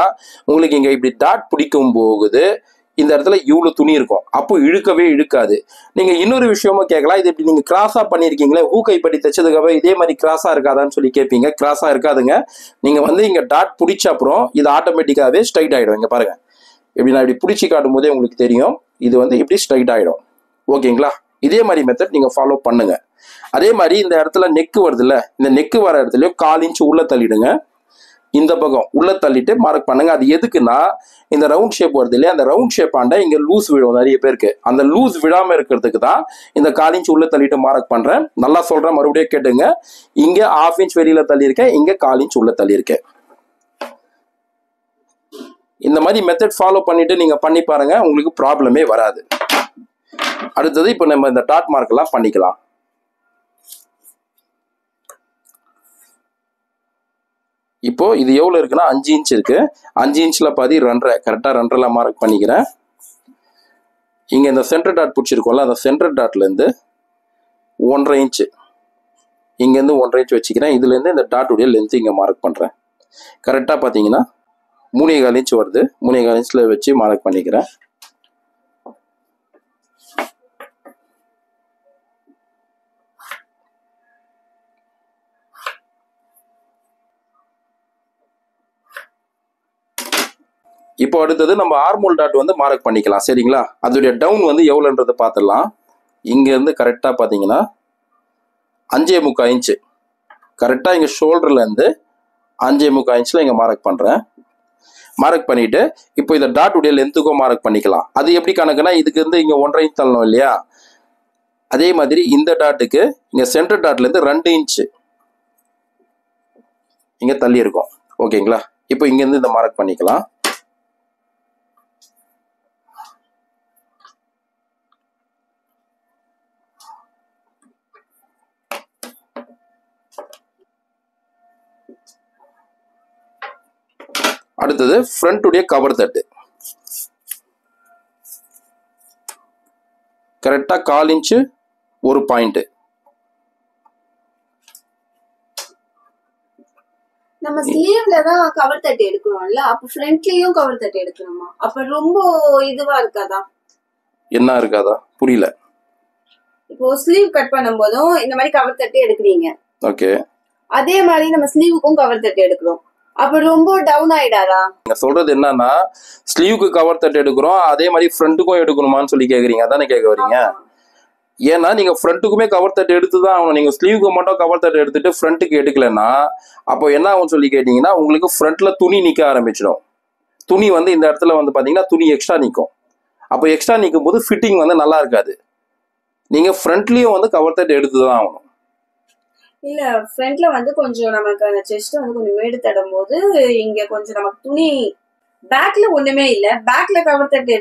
உங்களுக்கு இங்கே இப்படி டாட் பிடிக்கும் போகுது இந்த இடத்துல இவ்வளோ துணி இருக்கும். அப்போ இழுக்கவே இழுக்காது. நீங்கள் இன்னொரு விஷயமும் கேட்கலாம், இது இப்படி நீங்கள் கிராஸாக பண்ணியிருக்கீங்களே ஹூக்கை பட்டி தைச்சதுக்காக இதே மாதிரி கிராஸாக இருக்காதான்னு சொல்லி கேட்பீங்க. கிராஸாக இருக்காதுங்க. நீங்கள் வந்து இங்கே டாட் பிடிச்ச அப்புறம் இது ஆட்டோமேட்டிக்காகவே ஸ்ட்ரைட் ஆகிடும். இங்கே பாருங்கள், இப்படி நான் இப்படி பிடிச்சி காட்டும் போதே உங்களுக்கு தெரியும் இது வந்து இப்படி ஸ்ட்ரைட் ஆகிடும். ஓகேங்களா? இதே மாதிரி மெத்தட் நீங்கள் ஃபாலோ பண்ணுங்க. அதே மாதிரி இந்த இடத்துல நெக்கு வருதுல்ல, இந்த நெக்கு வர இடத்துலயும் 1/4 இன்ச் உள்ள தள்ளிடுங்க. இந்த பக்கம் உள்ள தள்ளிட்டு மார்க் பண்ணுங்க. அது எதுக்குன்னா இந்த ரவுண்ட் ஷேப் வருது இல்லையா, அந்த ரவுண்ட் ஷேப் ஆண்ட இங்க லூஸ் விழும் நிறைய பேருக்கு. அந்த லூஸ் விழாம இருக்கிறதுக்கு தான் இந்த 1/4 இன்ச் உள்ள தள்ளிட்டு மார்க் பண்றேன். நல்லா சொல்றேன், மறுபடியும் கேட்டுங்க. இங்க 1/2 இன்ச் வெளியில தள்ளியிருக்கேன், இங்க 1/4 இன்ச் உள்ள தள்ளியிருக்கேன். இந்த மாதிரி மெத்தட் ஃபாலோ பண்ணிட்டு நீங்க பண்ணி பாருங்க, உங்களுக்கு ப்ராப்ளமே வராது. அடுத்தது இப்போ நம்ம இந்த டாட் மார்க் எல்லாம் பண்ணிக்கலாம். இப்போ இது எவ்வளவு இருக்குன்னா 5 இன்ச் இருக்கு. 5 இன்ச்ல பாதி 2.5, கரெக்டா 2.5 மார்க் பண்ணிக்கிறேன். இங்க இந்த சென்டர் டாட் பிடிச்சிருக்கோம்ல, அந்த சென்டர் டாட்ல இருந்து 1.5 இன்ச் இங்க இருந்து 1.5 இன்ச் வச்சுக்கிறேன். இதுல இருந்து இந்த டாட்டுடைய லென்த் இங்க மார்க் பண்றேன். கரெக்டா பாத்தீங்கன்னா 3.25 இன்ச் வருது. 3.25 இன்ச்ல வச்சு மார்க் பண்ணிக்கிறேன். இப்போ அடுத்தது நம்ம ஆர்மோல் டாட் வந்து மார்க் பண்ணிக்கலாம். சரிங்களா? அதோடைய டவுன் வந்து எவ்வளோன்றதை பார்த்துடலாம். இங்க இருந்து கரெக்டா பாத்தீங்கன்னா 5.25 இன்ச் கரெக்டா இங்க ஷோல்டர்ல இருந்து 5.25 இன்ச்ல இங்க மார்க் பண்றேன். மார்க் பண்ணிட்டு இப்போ இந்த டாட் உடைய லென்த்துக்கும் மார்க் பண்ணிக்கலாம். அது எப்படி கணக்குனா இதுக்கு இருந்து இங்க 1.5 இன்ச் தள்ளணும் இல்லையா, அதே மாதிரி இந்த டாட்டுக்கு இங்க சென்டர் டாட்ல இருந்து 2 இன்ச் இங்க தள்ளி இருக்கும். ஓகேங்களா? இப்போ இங்க இருந்து இந்த மார்க் பண்ணிக்கலாம். அடுத்தது ஃப்ரண்ட் உடைய கவர் தட்டு கரெக்டா 1/4 இன்ச் ஒரு பாயிண்ட். நம்ம ஸ்லீவ்ல தான் கவர் தட்டி எடுக்கணும்ல, அப்ப ஃப்ரண்ட்லயும் கவர் தட்டி எடுக்கணுமா? அப்ப ரொம்ப இதுவா இருக்காதா? என்ன இருக்காதா? புரியல. இப்போ ஸ்லீவ் கட் பண்ணும்போதும் இந்த மாதிரி கவர் தட்டி எடுக்கிறீங்க. ஓகே. அதே மாதிரி நம்ம ஸ்லீவுக்கும் கவர் தட்டி எடுக்கிறோம். அப்ப ரொம்ப டவுன் ஆயிடாதா? நீங்க சொல்றது என்னன்னா ஸ்லீவுக்கு கவர் தட்டி எடுக்கிறோம், அதே மாதிரி ஃப்ரண்ட்டுக்கும் எடுக்கணுமான்னு சொல்லி கேக்குறீங்க, அதானே கேட்க வரீங்க? ஏன்னா நீங்க ஃப்ரண்ட்டுக்குமே கவர் தட்டு எடுத்து தான் ஆகணும். நீங்க ஸ்லீவுக்கு மட்டும் கவர் தட்டு எடுத்துட்டு ஃப்ரண்ட்டுக்கு எடுக்கலன்னா அப்போ என்ன ஆகும் சொல்லி கேட்டீங்கன்னா உங்களுக்கு ஃப்ரண்ட்ல துணி நிக்க ஆரம்பிச்சிடும். துணி வந்து இந்த இடத்துல வந்து பாத்தீங்கன்னா துணி எக்ஸ்ட்ரா நிற்கும். அப்போ எக்ஸ்ட்ரா நிற்கும் போது ஃபிட்டிங் வந்து நல்லா இருக்காது. நீங்க ஃப்ரண்ட்லயும் வந்து கவர் தட்டு எடுத்து தான் ஆகணும். இல்ல, ஃப்ரண்ட்ல வந்து கொஞ்சம் நமக்கு அந்த செஸ்ட் வந்து கொஞ்சம் மேடு தடும் போது இங்க கொஞ்சம் நமக்கு துணி, பேக்ல ஒண்ணுமே இல்ல, பேக்ல கவர் தட்டு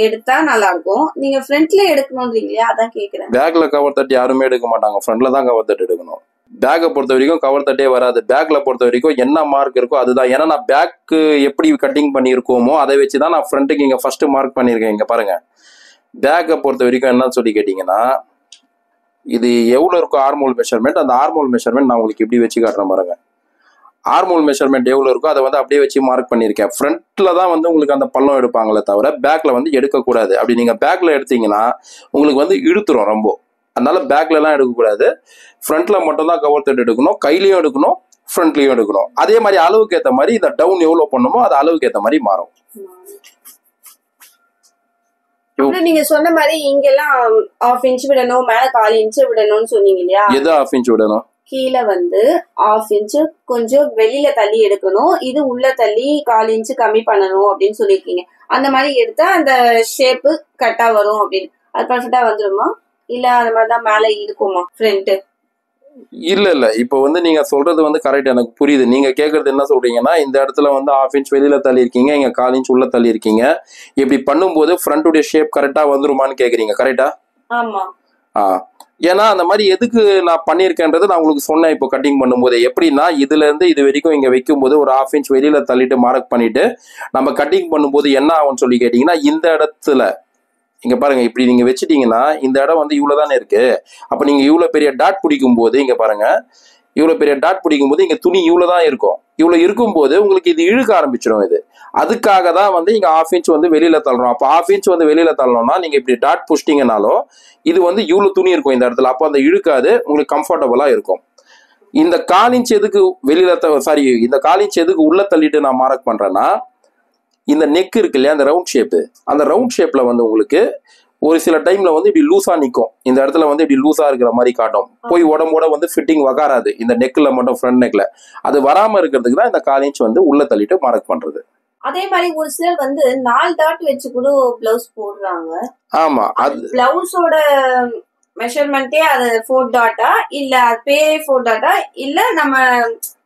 எடுத்தா நல்லா இருக்கும். நீங்க ஃப்ரண்ட்ல எடுக்கணும்ன்றீங்களா, அதான் கேக்குறேன். பேக்ல கவர் தட்டு யாருமே எடுக்க மாட்டாங்க, ஃப்ரண்ட்ல தான் கவர் தட்டு எடுக்கணும். பேக்கை பொறுத்த வரைக்கும் கவர் தட்டே வராது. பேக்ல பொறுத்த வரைக்கும் என்ன மார்க் இருக்கோ அதுதான். ஏன்னா நான் பேக்கு எப்படி கட்டிங் பண்ணியிருக்கோமோ அதை வச்சுதான் நான் ஃப்ரண்ட்டுக்கு இங்க ஃபர்ஸ்ட் மார்க் பண்ணியிருக்கேன். இங்க பாருங்க, பேக்கை பொறுத்த வரைக்கும் என்னன்னு சொல்லி கேட்டீங்கன்னா இது எவ்வளவு இருக்கும் ஆர்மோல் மெஷர்மெண்ட், அந்த ஆர்மோல் மெஷர்மெண்ட் நான் உங்களுக்கு இப்படி வச்சு காட்டுறேன் பாருங்க. ஆர்மோல் மெஷர்மெண்ட் எவ்வளவு இருக்கோ அதை வந்து அப்படியே வச்சு மார்க் பண்ணியிருக்கேன். ஃப்ரண்ட்ல தான் வந்து உங்களுக்கு அந்த பள்ளம் எடுப்பாங்களே தவிர பேக்ல வந்து எடுக்கக்கூடாது. அப்படி நீங்க பேக்ல எடுத்தீங்கன்னா உங்களுக்கு வந்து இழுத்துரும் ரொம்ப. அதனால பேக்ல எல்லாம் எடுக்கக்கூடாது, ஃப்ரண்ட்ல மட்டும் தான் கவர் தட்டு எடுக்கணும். கையிலயும் எடுக்கணும், ஃப்ரண்ட்லயும் எடுக்கணும். அதே மாதிரி அளவுக்கு ஏற்ற மாதிரி இந்த டவுன் எவ்வளவு பண்ணுமோ அது அளவுக்கு ஏற்ற மாதிரி மாறும். நீங்க சொன்ன மாதிரி இங்கெல்லாம் 1/2 இன்ச் விடணும், மேல 1/4 இன்ச் விடணும்னு சொன்னீங்க இல்லையா? எது 1/2 இன்ச் விடணும்? கீழே வந்து 1/2 இன்ச் கொஞ்சம் வெளியில தள்ளி எடுக்கணும், இது உள்ள தள்ளி 1/4 இன்ச் கம்மி பண்ணணும் அப்படின்னு சொல்லியிருக்கீங்க. அந்த மாதிரி எடுத்தா அந்த ஷேப்பு கரெக்டா வரும் அப்படின்னு. அது பர்ஃபெக்டா வந்துருமா, இல்ல அந்த மாதிரிதான் மேல இருக்குமா ஃப்ரண்ட்? இல்ல இப்போ வந்து நீங்க சொல்றது வந்து கரெக்ட், எனக்கு புரியுது. நீங்க கேக்குறது என்ன சொல்றீங்கன்னா இந்த இடத்துல வந்து 1/2 இன்ச் வெளியில தள்ளி இருக்கீங்க, இங்க 1/4 இன்ச் உள்ள தள்ளி இருக்கீங்க. இப்படி பண்ணும்போது ஃப்ரண்ட்டுடைய ஷேப் கரெக்டா வந்துருமான்னு கேக்குறீங்க, கரெக்டா? ஆமா. ஏன்னா அந்த மாதிரி எதுக்கு நான் பண்ணியிருக்கேன்றது நான் உங்களுக்கு சொன்னேன். இப்போ கட்டிங் பண்ணும்போது எப்படின்னா இதுல இருந்து இது வரைக்கும் இங்க வைக்கும் போது ஒரு 1/2 இன்ச் வெளியில தள்ளிட்டு மார்க் பண்ணிட்டு நம்ம கட்டிங் பண்ணும்போது என்ன ஆகும்னு சொல்லி கேட்டீங்கன்னா இந்த இடத்துல இங்க பாருங்க, இப்படி நீங்க வச்சுட்டீங்கன்னா இந்த இடம் வந்து இவ்வளவுதானே இருக்கு. அப்ப நீங்க இவ்வளவு பெரிய டாட் பிடிக்கும் போது இங்க பாருங்க, இவ்வளவு பெரிய டாட் பிடிக்கும் போது இங்க துணி இவ்வளவுதான் இருக்கும். இவ்வளவு இருக்கும் போது உங்களுக்கு இது இழுக்க ஆரம்பிச்சிடும். இது அதுக்காக தான் வந்து இங்க 1/2 இன்ச் வந்து வெளியில தள்ளுறோம். அப்ப 1/2 இன்ச் வந்து வெளியில தள்ளணும்னா நீங்க இப்படி டாட் புஷ்டிங்கனாலும் இது வந்து இவ்வளவு துணி இருக்கும் இந்த இடத்துல. அப்போ அந்த இழுக்காது, உங்களுக்கு கம்ஃபர்டபுளா இருக்கும். இந்த 1/4 இன்ச் எதுக்கு வெளியில இந்த 1/4 இன்ச் எதுக்கு உள்ள தள்ளிட்டு நான் மார்க் பண்றேன்னா இந்த நெக் இருக்கு இல்லையா, அந்த ரவுண்ட் ஷேப்பு, அந்த ரவுண்ட் ஷேப்ல வந்து உங்களுக்கு ஒரு சில டைம்ல வந்து இப்படி லூஸா நிற்கும். இந்த இடத்துல வந்து இப்படி லூஸா இருக்கிற மாதிரி காட்டும். போய் உடம்போட வந்து ஃபிட்டிங் வராது இந்த நெக்ல மட்டும், ஃப்ரண்ட் நெக்ல. அது வராம இருக்கிறதுக்கு தான் இந்த 1/4 இன்ச் வந்து உள்ள தள்ளிட்டு மார்க் பண்றது. அதே மாதிரி ஒரு சிலர் வந்து 4 டாட் வச்சு கூட பிளவுஸ் போடுறாங்க. ஆமா, அது பிளவுஸோட மெஷர்மெண்டே அது 4 டாட்டா இல்ல பே 4 டாட்டா இல்ல நம்ம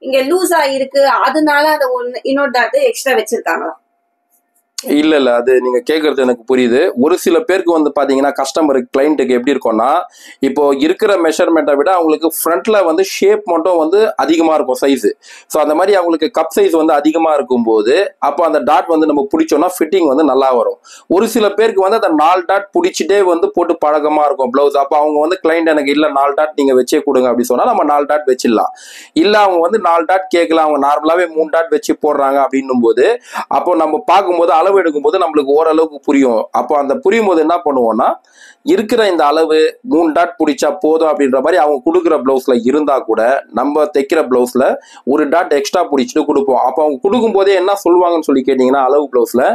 இங்க லூஸா இருக்கு அதனால அந்த இன்னொரு டாட் எக்ஸ்ட்ரா வச்சிருக்காங்களா? இல்ல அது நீங்க கேக்குறது எனக்கு புரியுது. ஒரு சில பேருக்கு வந்து பாத்தீங்கன்னா கஸ்டமருக்கு கிளைண்ட்டுக்கு எப்படி இருக்கும்னா இப்போ இருக்கிற மெஷர்மெண்ட்டை விட அவங்களுக்கு ஃப்ரண்ட்ல வந்து ஷேப் மட்டும் வந்து அதிகமா இருக்கும் சைஸ். ஸோ அந்த மாதிரி அவங்களுக்கு கப் சைஸ் வந்து அதிகமா இருக்கும் போது அப்போ அந்த டாட் வந்து நம்ம பிடிச்சோம்னா ஃபிட்டிங் வந்து நல்லா வரும். ஒரு சில பேருக்கு வந்து அந்த 4 டாட் பிடிச்சிட்டே வந்து போட்டு பழக்கமா இருக்கும் பிளவுஸ். அப்போ அவங்க வந்து கிளைண்ட் எனக்கு இல்ல 4 டாட் நீங்க வச்சே கொடுங்க அப்படின்னு சொன்னா நம்ம 4 டாட் வச்சிடலாம். இல்ல அவங்க வந்து 4 டாட் கேட்கலாம், அவங்க நார்மலாவே 3 டாட் வச்சு போடுறாங்க அப்படின்னும் போது அப்போ நம்ம பார்க்கும்போது அளவு எடுக்கும்போது நம்மளுக்கு ஓரளவுக்கு புரியும். அப்போ அந்த புரியும் போது என்ன பண்ணுவோம்னா இருக்கிற இந்த அளவு 3 டாட் பிடிச்சா போதும் அப்படின்ற மாதிரி அவங்க கொடுக்குற பிளவுஸ்ல இருந்தா கூட நம்ம தைக்கிற பிளவுஸ்ல ஒரு டாட் எக்ஸ்ட்ரா பிடிச்சிட்டு கொடுப்போம். அப்போ அவங்க கொடுக்கும் போதே என்ன சொல்லுவாங்கன்னு சொல்லி கேட்டீங்கன்னா அளவு பிளவுஸ்ல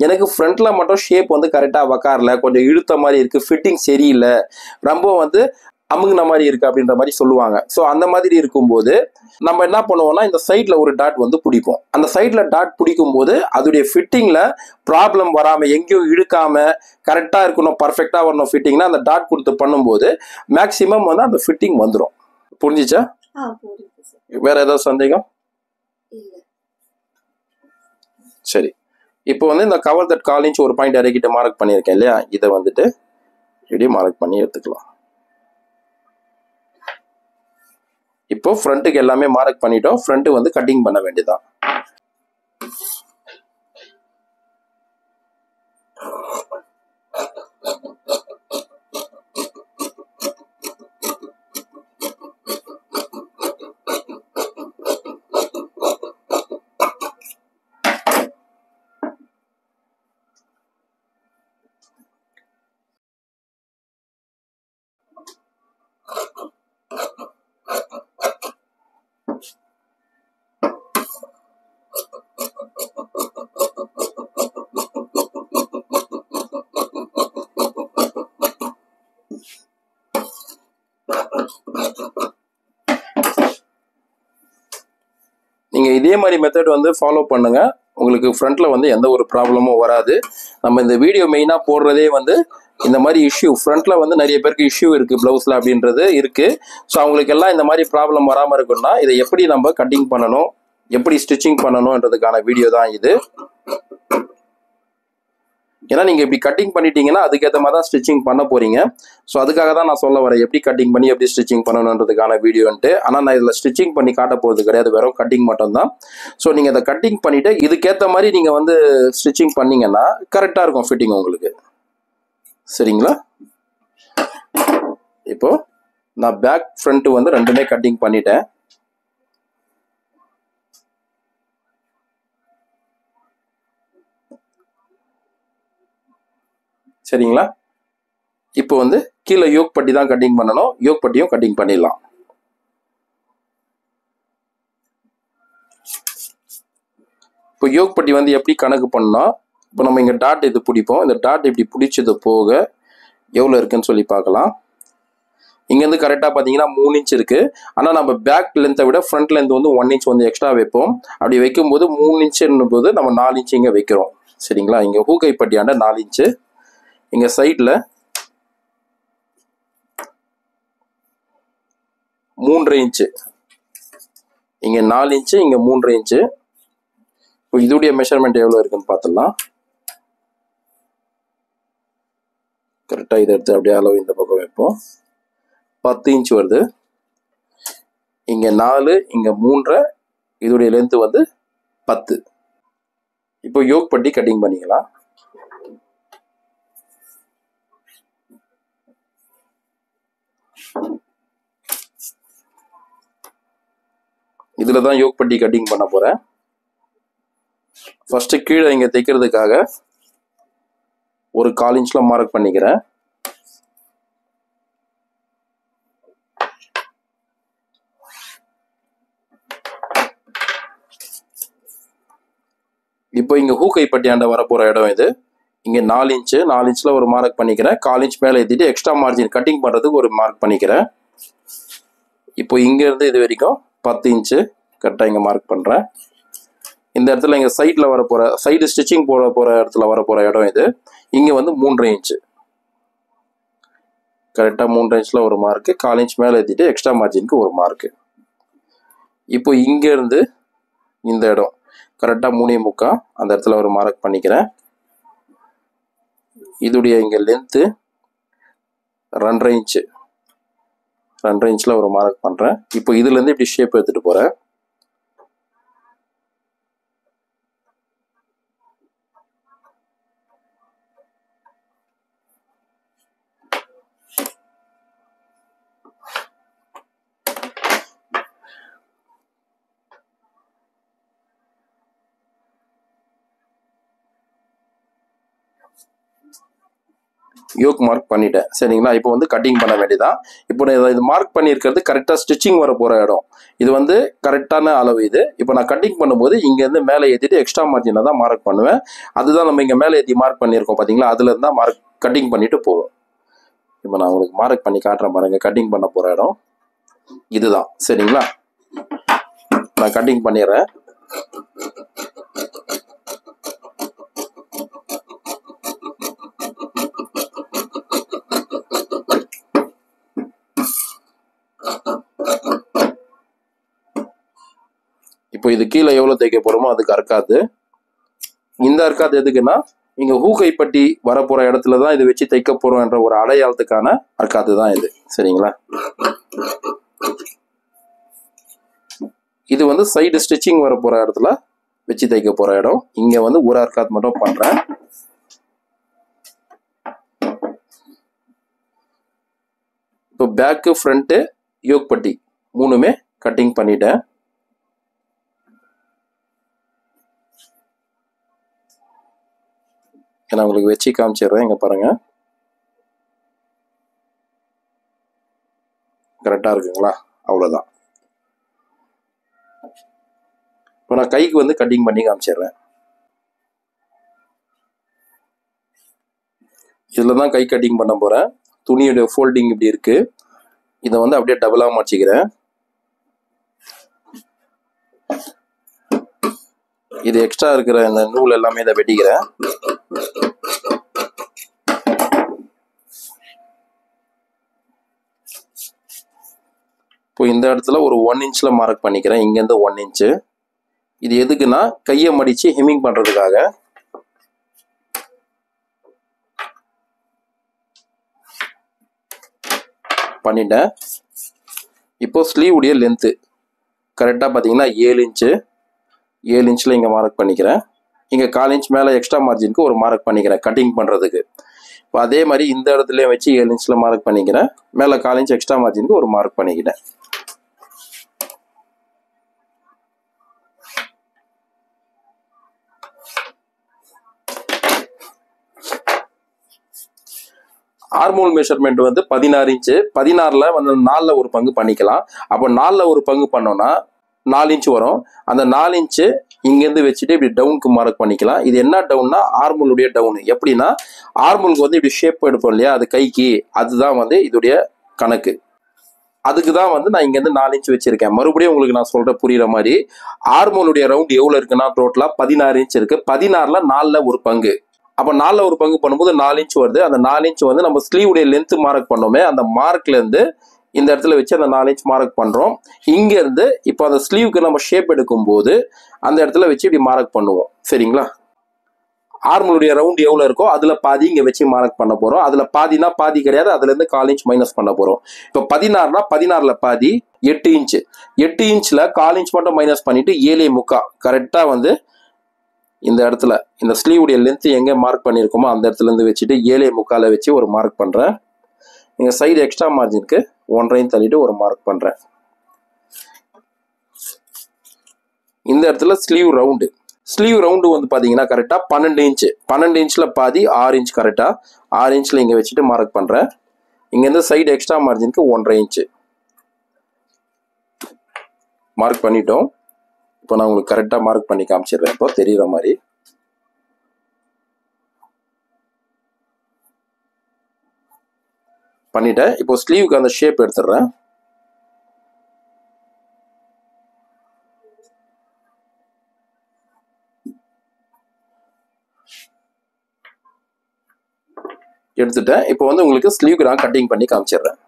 எனக்கு ஃப்ரண்ட்ல மட்டும் ஷேப் வந்து கரெக்டா வக்காரல, கொஞ்சம் இழுத்த மாதிரி இருக்கு, ஃபிட்டிங் சரியில்லை, ரொம்ப வந்து அமுங்கின மாதிரி இருக்கு அப்படின்ற மாதிரி சொல்லுவாங்க. ஸோ அந்த மாதிரி இருக்கும்போது நம்ம என்ன பண்ணுவோம்னா இந்த சைட்ல ஒரு டாட் வந்து பிடிப்போம். அந்த சைட்ல டாட் பிடிக்கும் போது அதோடைய ஃபிட்டிங்ல ப்ராப்ளம் வராம எங்கேயும் இழுக்காம கரெக்டா இருக்கணும், பர்ஃபெக்டா வரணும் ஃபிட்டிங்னா அந்த டாட் கொடுத்து பண்ணும்போது மேக்சிமம் வந்து அந்த ஃபிட்டிங் வந்துடும். புரிஞ்சிச்சா? வேற ஏதாவது சந்தேகம்? சரி, இப்போ வந்து இந்த கவர் தட் 1/4 இன்ச் ஒரு பாயிண்ட் இறக்கிட்டு மார்க் பண்ணியிருக்கேன் இல்லையா, இதை வந்துட்டு இப்படி மார்க் பண்ணி எடுத்துக்கலாம். இப்போ ஃப்ரண்ட்டுக்கு எல்லாமே மார்க் பண்ணிட்டோம், ஃப்ரண்ட் வந்து கட்டிங் பண்ண வேண்டியதான். நீங்கள் இதே மாதிரி மெத்தட் வந்து ஃபாலோ பண்ணுங்கள். உங்களுக்கு ஃப்ரண்ட்டில் வந்து எந்த ஒரு ப்ராப்ளமும் வராது. நம்ம இந்த வீடியோ மெயினாக போடுறதே வந்து இந்த மாதிரி இஷ்யூ ஃப்ரண்ட்டில் வந்து நிறைய பேருக்கு இஷ்யூ இருக்குது ப்ளவுஸில் அப்படின்றது இருக்குது. ஸோ அவங்களுக்கு எல்லாம் இந்த மாதிரி ப்ராப்ளம் வராமல் இருக்குன்னா இதை எப்படி நம்ம கட்டிங் பண்ணணும், எப்படி ஸ்டிச்சிங் பண்ணணுன்றதுக்கான வீடியோ தான் இது. ஏன்னா நீங்கள் இப்படி கட்டிங் பண்ணிட்டீங்கன்னா அதுக்கேற்ற மாதிரி தான் ஸ்டிச்சிங் பண்ண போகிறீங்க. ஸோ அதுக்காக தான் நான் சொல்ல வரேன் எப்படி கட்டிங் பண்ணி எப்படி ஸ்டிச்சிங் பண்ணணுன்றதுக்கான வீடியோன்ட்டு. ஆனால் நான் இதில் ஸ்டிச்சிங் பண்ணி காட்ட போகிறது கிடையாது, வெறும் கட்டிங் மட்டும்தான். ஸோ நீங்கள் அதை கட்டிங் பண்ணிவிட்டு இதுக்கேற்ற மாதிரி நீங்கள் வந்து ஸ்டிச்சிங் பண்ணிங்கன்னா கரெக்டாக இருக்கும் ஃபிட்டிங் உங்களுக்கு. சரிங்களா? இப்போது நான் பேக் ஃப்ரண்ட்டு வந்து ரெண்டுமே கட்டிங் பண்ணிட்டேன். சரிங்களா? இப்போ வந்து கீழே யோக் பட்டி தான் கட்டிங் பண்ணணும். யோக் பட்டியும் கட்டிங் பண்ணிடலாம். இப்போ யோக் பட்டி வந்து எப்படி கணக்கு பண்ணோம், இப்போ நம்ம இங்கே டாட் இது பிடிப்போம். இந்த டாட் இப்படி பிடிச்சது போக எவ்வளோ இருக்குன்னு சொல்லி பார்க்கலாம். இங்கேருந்து கரெக்டாக பார்த்தீங்கன்னா 3 இன்ச் இருக்குது. ஆனால் நம்ம பேக் லென்த்தை விட ஃப்ரண்ட் லென்த் வந்து 1 இன்ச் வந்து எக்ஸ்ட்ரா வைப்போம். அப்படி வைக்கும்போது 3 இன்ச்சுன்னும் போது நம்ம 4 இன்ச் இங்கே வைக்கிறோம். சரிங்களா? இங்கே ஹூக்கை பட்டியாண்ட 4 இன்ச்சு, இங்கே சைடில் 3.5 இன்ச்சு, இங்கே 4 இன்ச்சு, இங்கே 3.5 இன்ச்சு. இப்போ இதோடைய மெஷர்மெண்ட் எவ்வளோ இருக்குன்னு பார்த்துடலாம். கரெக்டாக இதை எடுத்து அப்படியே அளவு இந்த பக்கம் வைப்போம். 10 இன்ச் வருது. இங்கே 4, இங்கே 3, இதோடைய லென்த்து வந்து 10. இப்போ யோக் பட்டி கட்டிங் பண்ணிக்கலாம். இதில் தான் யோக் பட்டி கட்டிங் பண்ண போகிறேன். ஃபஸ்ட்டு கீழே இங்கே தைக்கிறதுக்காக ஒரு 1/4 இன்ச்சில் மார்க் பண்ணிக்கிறேன். இப்போ இங்கே ஹூக்கை பட்டியாண்ட வரப்போகிற இடம் இது. இங்கே 4 இன்ச்சு, 4 இன்ச்சில் ஒரு மார்க் பண்ணிக்கிறேன். 1/4 இன்ச் மேலே ஏற்றிட்டு எக்ஸ்ட்ரா மார்ஜின் கட்டிங் பண்ணுறதுக்கு ஒரு மார்க் பண்ணிக்கிறேன். இப்போ இங்கேருந்து இது வரைக்கும் 10 இன்ச்சு கரெக்டாக இங்கே மார்க் பண்ணுறேன். இந்த இடத்துல இங்கே சைடில் வரப்போகிற சைடு ஸ்டிச்சிங் போட போகிற இடத்துல வரப்போகிற இடம் இது. இங்கே வந்து 3.5 இன்ச்சு, கரெக்டாக 3.5 இன்ச்சில் ஒரு மார்க்கு, 1/4 இன்ச் மேலே ஏற்றிட்டு எக்ஸ்ட்ரா மார்ஜினுக்கு ஒரு மார்க்கு. இப்போ இங்கேருந்து இந்த இடம் கரெக்டாக 3.25 அந்த இடத்துல ஒரு மார்க் பண்ணிக்கிறேன். இதுடைய இங்கே லென்த்து 2.5 இன்ச்சு, 2.5 இன்ச்சில் ஒரு மார்க் பண்ணுறேன். இப்போ இதுலேருந்து இப்படி ஷேப் எடுத்துகிட்டு போகிறேன். யோக் மார்க் பண்ணிட்டேன். சரிங்களா? இப்போ வந்து கட்டிங் பண்ண வேண்டியதான். இப்போ நான் இது மார்க் பண்ணியிருக்கிறது கரெக்டாக ஸ்டிச்சிங் வர போகிற இடம். இது வந்து கரெக்டான அளவு இது. இப்போ நான் கட்டிங் பண்ணும்போது இங்கேருந்து மேலே ஏற்றிட்டு எக்ஸ்ட்ரா மார்ஜினில் தான் மார்க் பண்ணுவேன். அதுதான் நம்ம இங்கே மேலே ஏற்றி மார்க் பண்ணியிருக்கோம் பார்த்தீங்களா, அதுலேருந்து தான் மார்க் கட்டிங் பண்ணிட்டு போவோம். இப்போ நான் உங்களுக்கு மார்க் பண்ணி காட்டுறேன் பாருங்க. கட்டிங் பண்ண போகிற இடம் இதுதான். சரிங்களா? நான் கட்டிங் பண்ணிடுறேன். இப்போ இது கீழே எவ்வளோ தைக்க போகிறோமோ அதுக்கு அர்க்காது. இந்த அர்க்காது எதுக்குன்னா இங்கே ஹூக்கைப்பட்டி வரப்போகிற இடத்துல தான் இது வச்சு தைக்க போகிறோம் என்ற ஒரு அடையாளத்துக்கான அர்க்காது தான் இது. சரிங்களா? இது வந்து சைடு ஸ்டிச்சிங் வரப்போகிற இடத்துல வச்சு தைக்க போகிற இடம். இங்கே வந்து ஒரு அர்க்காத் மட்டும் பண்ணுறேன். இப்போ பேக்கு ஃப்ரண்ட்டு யோக் பட்டி 3மே கட்டிங் பண்ணிட்டேன். நான் உங்களுக்கு வச்சு காமிச்சிடுறேன். இங்கே பாருங்க, கரெக்டாக இருக்குங்களா? அவ்வளோதான். இப்போ நான் கைக்கு வந்து கட்டிங் பண்ணி காமிச்சிடுறேன். இதில் தான் கை கட்டிங் பண்ண போகிறேன். துணியோட ஃபோல்டிங் இப்படி இருக்கு. இதை வந்து அப்படியே டபுளாக மாற்றிக்கிறேன். இது எக்ஸ்ட்ரா இருக்கிற இந்த நூல் எல்லாமே இதை வெட்டிக்கிறேன். இப்போ இந்த இடத்துல ஒரு 1 இன்ச்ல மார்க் பண்ணிக்கிறேன். இங்கேருந்து 1 இன்ச்சு. இது எதுக்குன்னா கையை மடிச்சு ஹெம்மிங் பண்றதுக்காக. பண்ணிட்டேன். இப்போ ஸ்லீவ் உடைய லென்த்து கரெக்டாக பார்த்தீங்கன்னா 7 இன்ச்சு. 7 இன்ச்சில் இங்கே மார்க் பண்ணிக்கிறேன். இங்கே 1/4 இன்ச் மேலே எக்ஸ்ட்ரா மார்ஜினுக்கு ஒரு மார்க் பண்ணிக்கிறேன் கட்டிங் பண்ணுறதுக்கு. இப்போ அதே மாதிரி இந்த இடத்துல வச்சு 7 இன்ச்சில் மார்க் பண்ணிக்கிறேன். மேலே 1/4 இன்ச் எக்ஸ்ட்ரா மார்ஜினுக்கு ஒரு மார்க் பண்ணிக்கிறேன். ஆர்மோல் மெஷர்மெண்ட் வந்து 16 இன்ச்சு. 16ல் வந்து 4ல் ஒரு பங்கு பண்ணிக்கலாம். அப்போ 4ல் ஒரு பங்கு பண்ணோம்னா 4 இன்ச் வரும். அந்த 4 இன்ச்சு இங்கேருந்து வச்சுட்டு இப்படி டவுனுக்கு மார்க் பண்ணிக்கலாம். இது என்ன டவுன்னா ஆர்மோலுடைய டவுன். எப்படின்னா ஆர்மோலுக்கு வந்து இப்படி ஷேப் எடுப்போம் இல்லையா, அது கைக்கு, அதுதான் வந்து இதோடைய கணக்கு. அதுக்கு தான் வந்து நான் இங்கேருந்து 4 இன்ச் வச்சிருக்கேன். மறுபடியும் உங்களுக்கு நான் சொல்ற புரியுற மாதிரி ஆர்மோலுடைய ரவுண்ட் எவ்வளோ இருக்குன்னா டோட்டலா 16 இன்ச் இருக்கு. 16ல் 4ல் ஒரு பங்கு. அப்போ 4ல் ஒரு பங்கு பண்ணும்போது 4 இன்ச் வருது. அந்த 4 இன்ச் வந்து நம்ம ஸ்லீவுடைய லென்த் மார்க் பண்ணோமே, அந்த மார்க்ல இருந்து இந்த இடத்துல வச்சு அந்த 4 இன்ச் மார்க் பண்றோம். இங்க இருந்து இப்போ அந்த ஸ்லீவுக்கு நம்ம ஷேப் எடுக்கும் போது அந்த இடத்துல வச்சு இப்படி மார்க் பண்ணுவோம். சரிங்களா? ஆர்மோலுடைய ரவுண்ட் எவ்வளவு இருக்கோ அதுல பாதி இங்க வச்சு மார்க் பண்ண போறோம். அதுல பாதினா பாதி கிடையாது, அதுல இருந்து 1/4 இன்ச் மைனஸ் பண்ண போறோம். இப்போ 16னா 16ல் பாதி 8 இன்ச். 8 இன்ச்ல 1/4 இன்ச் மட்டும் மைனஸ் பண்ணிட்டு 7.25 கரெக்டா வந்து இந்த இடத்துல இந்த ஸ்லீவுடைய லென்த் எங்க மார்க் பண்ணிருக்கோமோ அந்த இடத்துல இருந்து வச்சுட்டு 7.25 வச்சு ஒரு மார்க் பண்றேன். இங்க சைடு எக்ஸ்ட்ரா மார்ஜினுக்கு 1.5 தள்ளிட்டு ஒரு மார்க் பண்றேன். இந்த இடத்துல ஸ்லீவ் ரவுண்டு வந்து பாத்தீங்கன்னா கரெக்டா 12 இன்ச். 12 இன்ச்ல பாதி 6 இன்ச். கரெக்டா 6 இன்ச்ல இங்க வச்சுட்டு மார்க் பண்றேன். இங்க இருந்து சைடு எக்ஸ்ட்ரா மார்ஜினுக்கு 1.5 இன்ச் மார்க் பண்ணிட்டோம். இப்போ நான் உங்களுக்கு கரெக்டா மார்க் பண்ணி காமிச்சிடுறேன். இப்போ தெரியுற மாதிரி பண்ணிட்டேன். இப்போ ஸ்லீவுக்கு அந்த ஷேப் எடுத்துடுறேன். எடுத்துட்டேன். இப்போ வந்து உங்களுக்கு ஸ்லீவுக்கு நான் கட்டிங் பண்ணி காமிச்சிடுறேன்.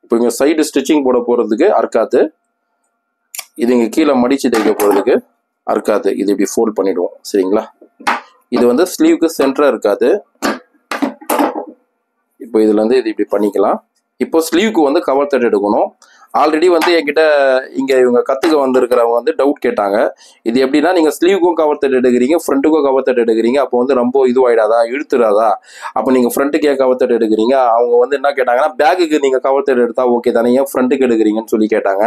இப்போ இங்க சைடு ஸ்டிச்சிங் போட போறதுக்கு அர்க்காத்து, இது இங்க கீழே மடிச்சு தைக்க போறதுக்கு அர்க்காத்து. இது இப்படி ஃபோல்ட் பண்ணிடுவோம். சரிங்களா? இது வந்து ஸ்லீவுக்கு சென்டரா இருக்காது. இப்போ இதுல இருந்து இது இப்படி பண்ணிக்கலாம். இப்போ ஸ்லீவுக்கு வந்து கவர் தட் எடுக்கணும். ஆல்ரெடி வந்து என்கிட்ட இங்க இவங்க கத்துக்க வந்திருக்கிறவங்க வந்து டவுட் கேட்டாங்க. இது எப்படின்னா நீங்க ஸ்லீவுக்கும் கவர் தட் எடுக்கிறீங்க, ஃப்ரண்ட்டுக்கும் கவர் தட் எடுக்கிறீங்க, அப்போ வந்து ரொம்ப இதுவாயிடாதா, இழுத்துடாதா, அப்போ நீங்க ஃப்ரண்ட்டுக்கே கவர் தட் எடுக்கிறீங்க. அவங்க வந்து என்ன கேட்டாங்கன்னா பேக்குக்கு நீங்க கவர் தட் எடுத்தா ஓகே தானே, ஏன் ஃப்ரண்ட்டுக்கு எடுக்கிறீங்கன்னு சொல்லி கேட்டாங்க.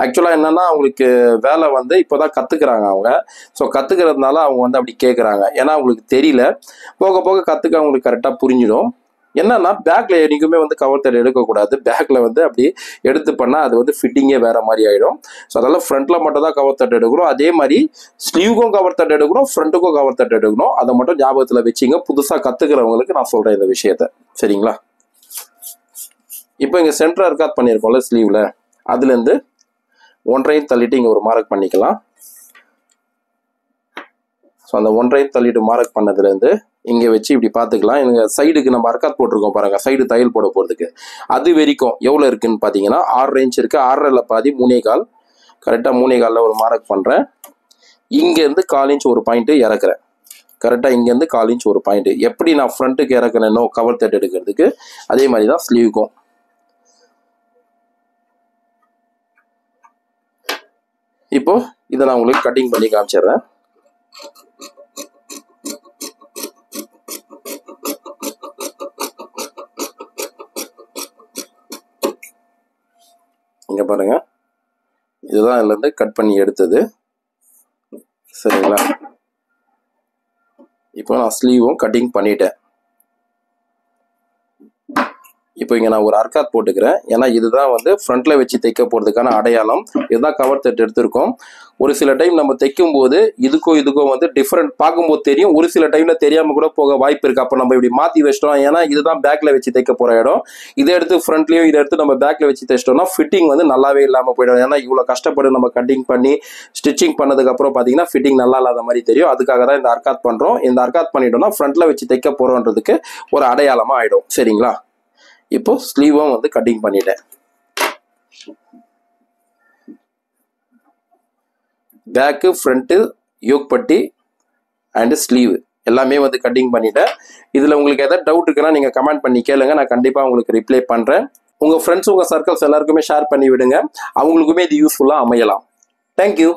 ஆக்சுவலா என்னன்னா அவங்களுக்கு வேலை வந்து இப்போதான் கத்துக்கிறாங்க அவங்க. ஸோ கத்துக்கிறதுனால அவங்க வந்து அப்படி கேட்கறாங்க. ஏன்னா அவங்களுக்கு தெரியல. போக போக கத்துக்க அவங்களுக்கு கரெக்டா புரிஞ்சிடும். என்னன்னா பேக்ல என்னைக்குமே வந்து கவர் தட் எடுக்கக்கூடாது. பேக்ல வந்து அப்படி எடுத்து பண்ணா அது வந்து ஃபிட்டிங்கே வேற மாதிரி ஆயிடும். ஸோ அதெல்லாம் ஃப்ரண்ட்ல மட்டும் தான் கவர் தட் எடுக்கணும். அதே மாதிரி ஸ்லீவுக்கும் கவர் தட் எடுக்கணும், ஃப்ரண்ட்டுக்கும் கவர் தட் எடுக்கணும். அதை மட்டும் ஞாபகத்துல வச்சுங்க. புதுசா கத்துக்கிறவங்களுக்கு நான் சொல்றேன் இந்த விஷயத்த. சரிங்களா? இப்போ இங்க சென்டரா இருக்காது பண்ணியிருக்கோம்ல ஸ்லீவ்ல, அதுல இருந்து 1.5 தள்ளிட்டு இங்க ஒரு மார்க் பண்ணிக்கலாம். ஸோ அந்த 1.5 தள்ளிட்டு மார்க் பண்ணதுல இருந்து இங்க வச்சு இப்படி பாத்துக்கலாம். இங்க சைடுக்கு நம்ம அர்க்காத் போட்டிருக்கோம் பாருங்க, சைடு தையல் போட போறதுக்கு. அது வரைக்கும் எவ்வளவு இருக்குன்னு பாத்தீங்கன்னா 6 இன்ச் இருக்கு. 6.5ல பாதி 3.25. கரெக்டா 3.25ல ஒரு மார்க் பண்றேன். இங்க இருந்து 1/4 இன்ச் ஒரு பாயிண்ட் இறக்குறேன். கரெக்டா இங்க இருந்து 1/4 இன்ச் ஒரு பாயிண்ட். எப்படி நான் ஃப்ரண்ட்டுக்கு இறக்கணும் கவர் தட் எடுக்கிறதுக்கு, அதே மாதிரி தான் ஸ்லீவுக்கும். இப்போ இதை நான் உங்களுக்கு கட்டிங் பண்ணி காமிச்சிடுறேன். இங்க பாருங்க, இதுதான் இதுல இருந்து கட் பண்ணி எடுத்தது. சரிங்களா? இப்போ நான் ஸ்லீவும் கட்டிங் பண்ணிட்டேன். இப்போ இங்கே நான் ஒரு அர்க்காத் போட்டுக்கிறேன். ஏன்னா இதுதான் வந்து ஃப்ரண்ட்ல வச்சு தைக்க போகிறதுக்கான அடையாளம். இதுதான் கவர் தட்டு எடுத்திருக்கோம். ஒரு சில டைம் நம்ம தைக்கும் போது இதுக்கும் வந்து டிஃப்ரெண்ட் பார்க்கும்போது தெரியும். ஒரு சில டைம்ல தெரியாம கூட போக வாய்ப்பு இருக்கு. அப்போ நம்ம இப்படி மாத்தி வச்சிட்டோம். ஏன்னா இதுதான் பேக்ல வச்சு தைக்க போற இடம். இதை எடுத்து ஃப்ரண்ட்லயும் இதை எடுத்து நம்ம பேக்ல வச்சு தைச்சிட்டோம்னா ஃபிட்டிங் வந்து நல்லாவே இல்லாம போயிடும். ஏன்னா இவ்வளவு கஷ்டப்பட்டு நம்ம கட்டிங் பண்ணி ஸ்டிச்சிங் பண்ணதுக்கு அப்புறம் பாத்தீங்கன்னா ஃபிட்டிங் நல்லா இல்லாத மாதிரி தெரியும். அதுக்காக தான் இந்த அர்க்காத் பண்றோம். இந்த அர்க்காத் பண்ணிட்டோம்னா ஃப்ரண்ட்ல வச்சு தைக்க போறோன்றதுக்கு ஒரு அடையாளமா ஆயிடும். சரிங்களா? இப்போ ஸ்லீவும் வந்து கட்டிங் பண்ணிட்டேன். பேக்கு, ஃப்ரண்ட்டு, யோக் பட்டி அண்ட் ஸ்லீவ் எல்லாமே வந்து கட்டிங் பண்ணிட்டேன். இதுல உங்களுக்கு ஏதாவது டவுட் இருக்குன்னா நீங்க கமெண்ட் பண்ணி கேளுங்க. நான் கண்டிப்பா உங்களுக்கு ரிப்ளை பண்றேன். உங்க ஃப்ரெண்ட்ஸ், உங்க சர்க்கிள்ஸ் எல்லாருக்குமே ஷேர் பண்ணி விடுங்க. அவங்களுக்குமே இது யூஸ்ஃபுல்லா அமையலாம். தேங்க்யூ.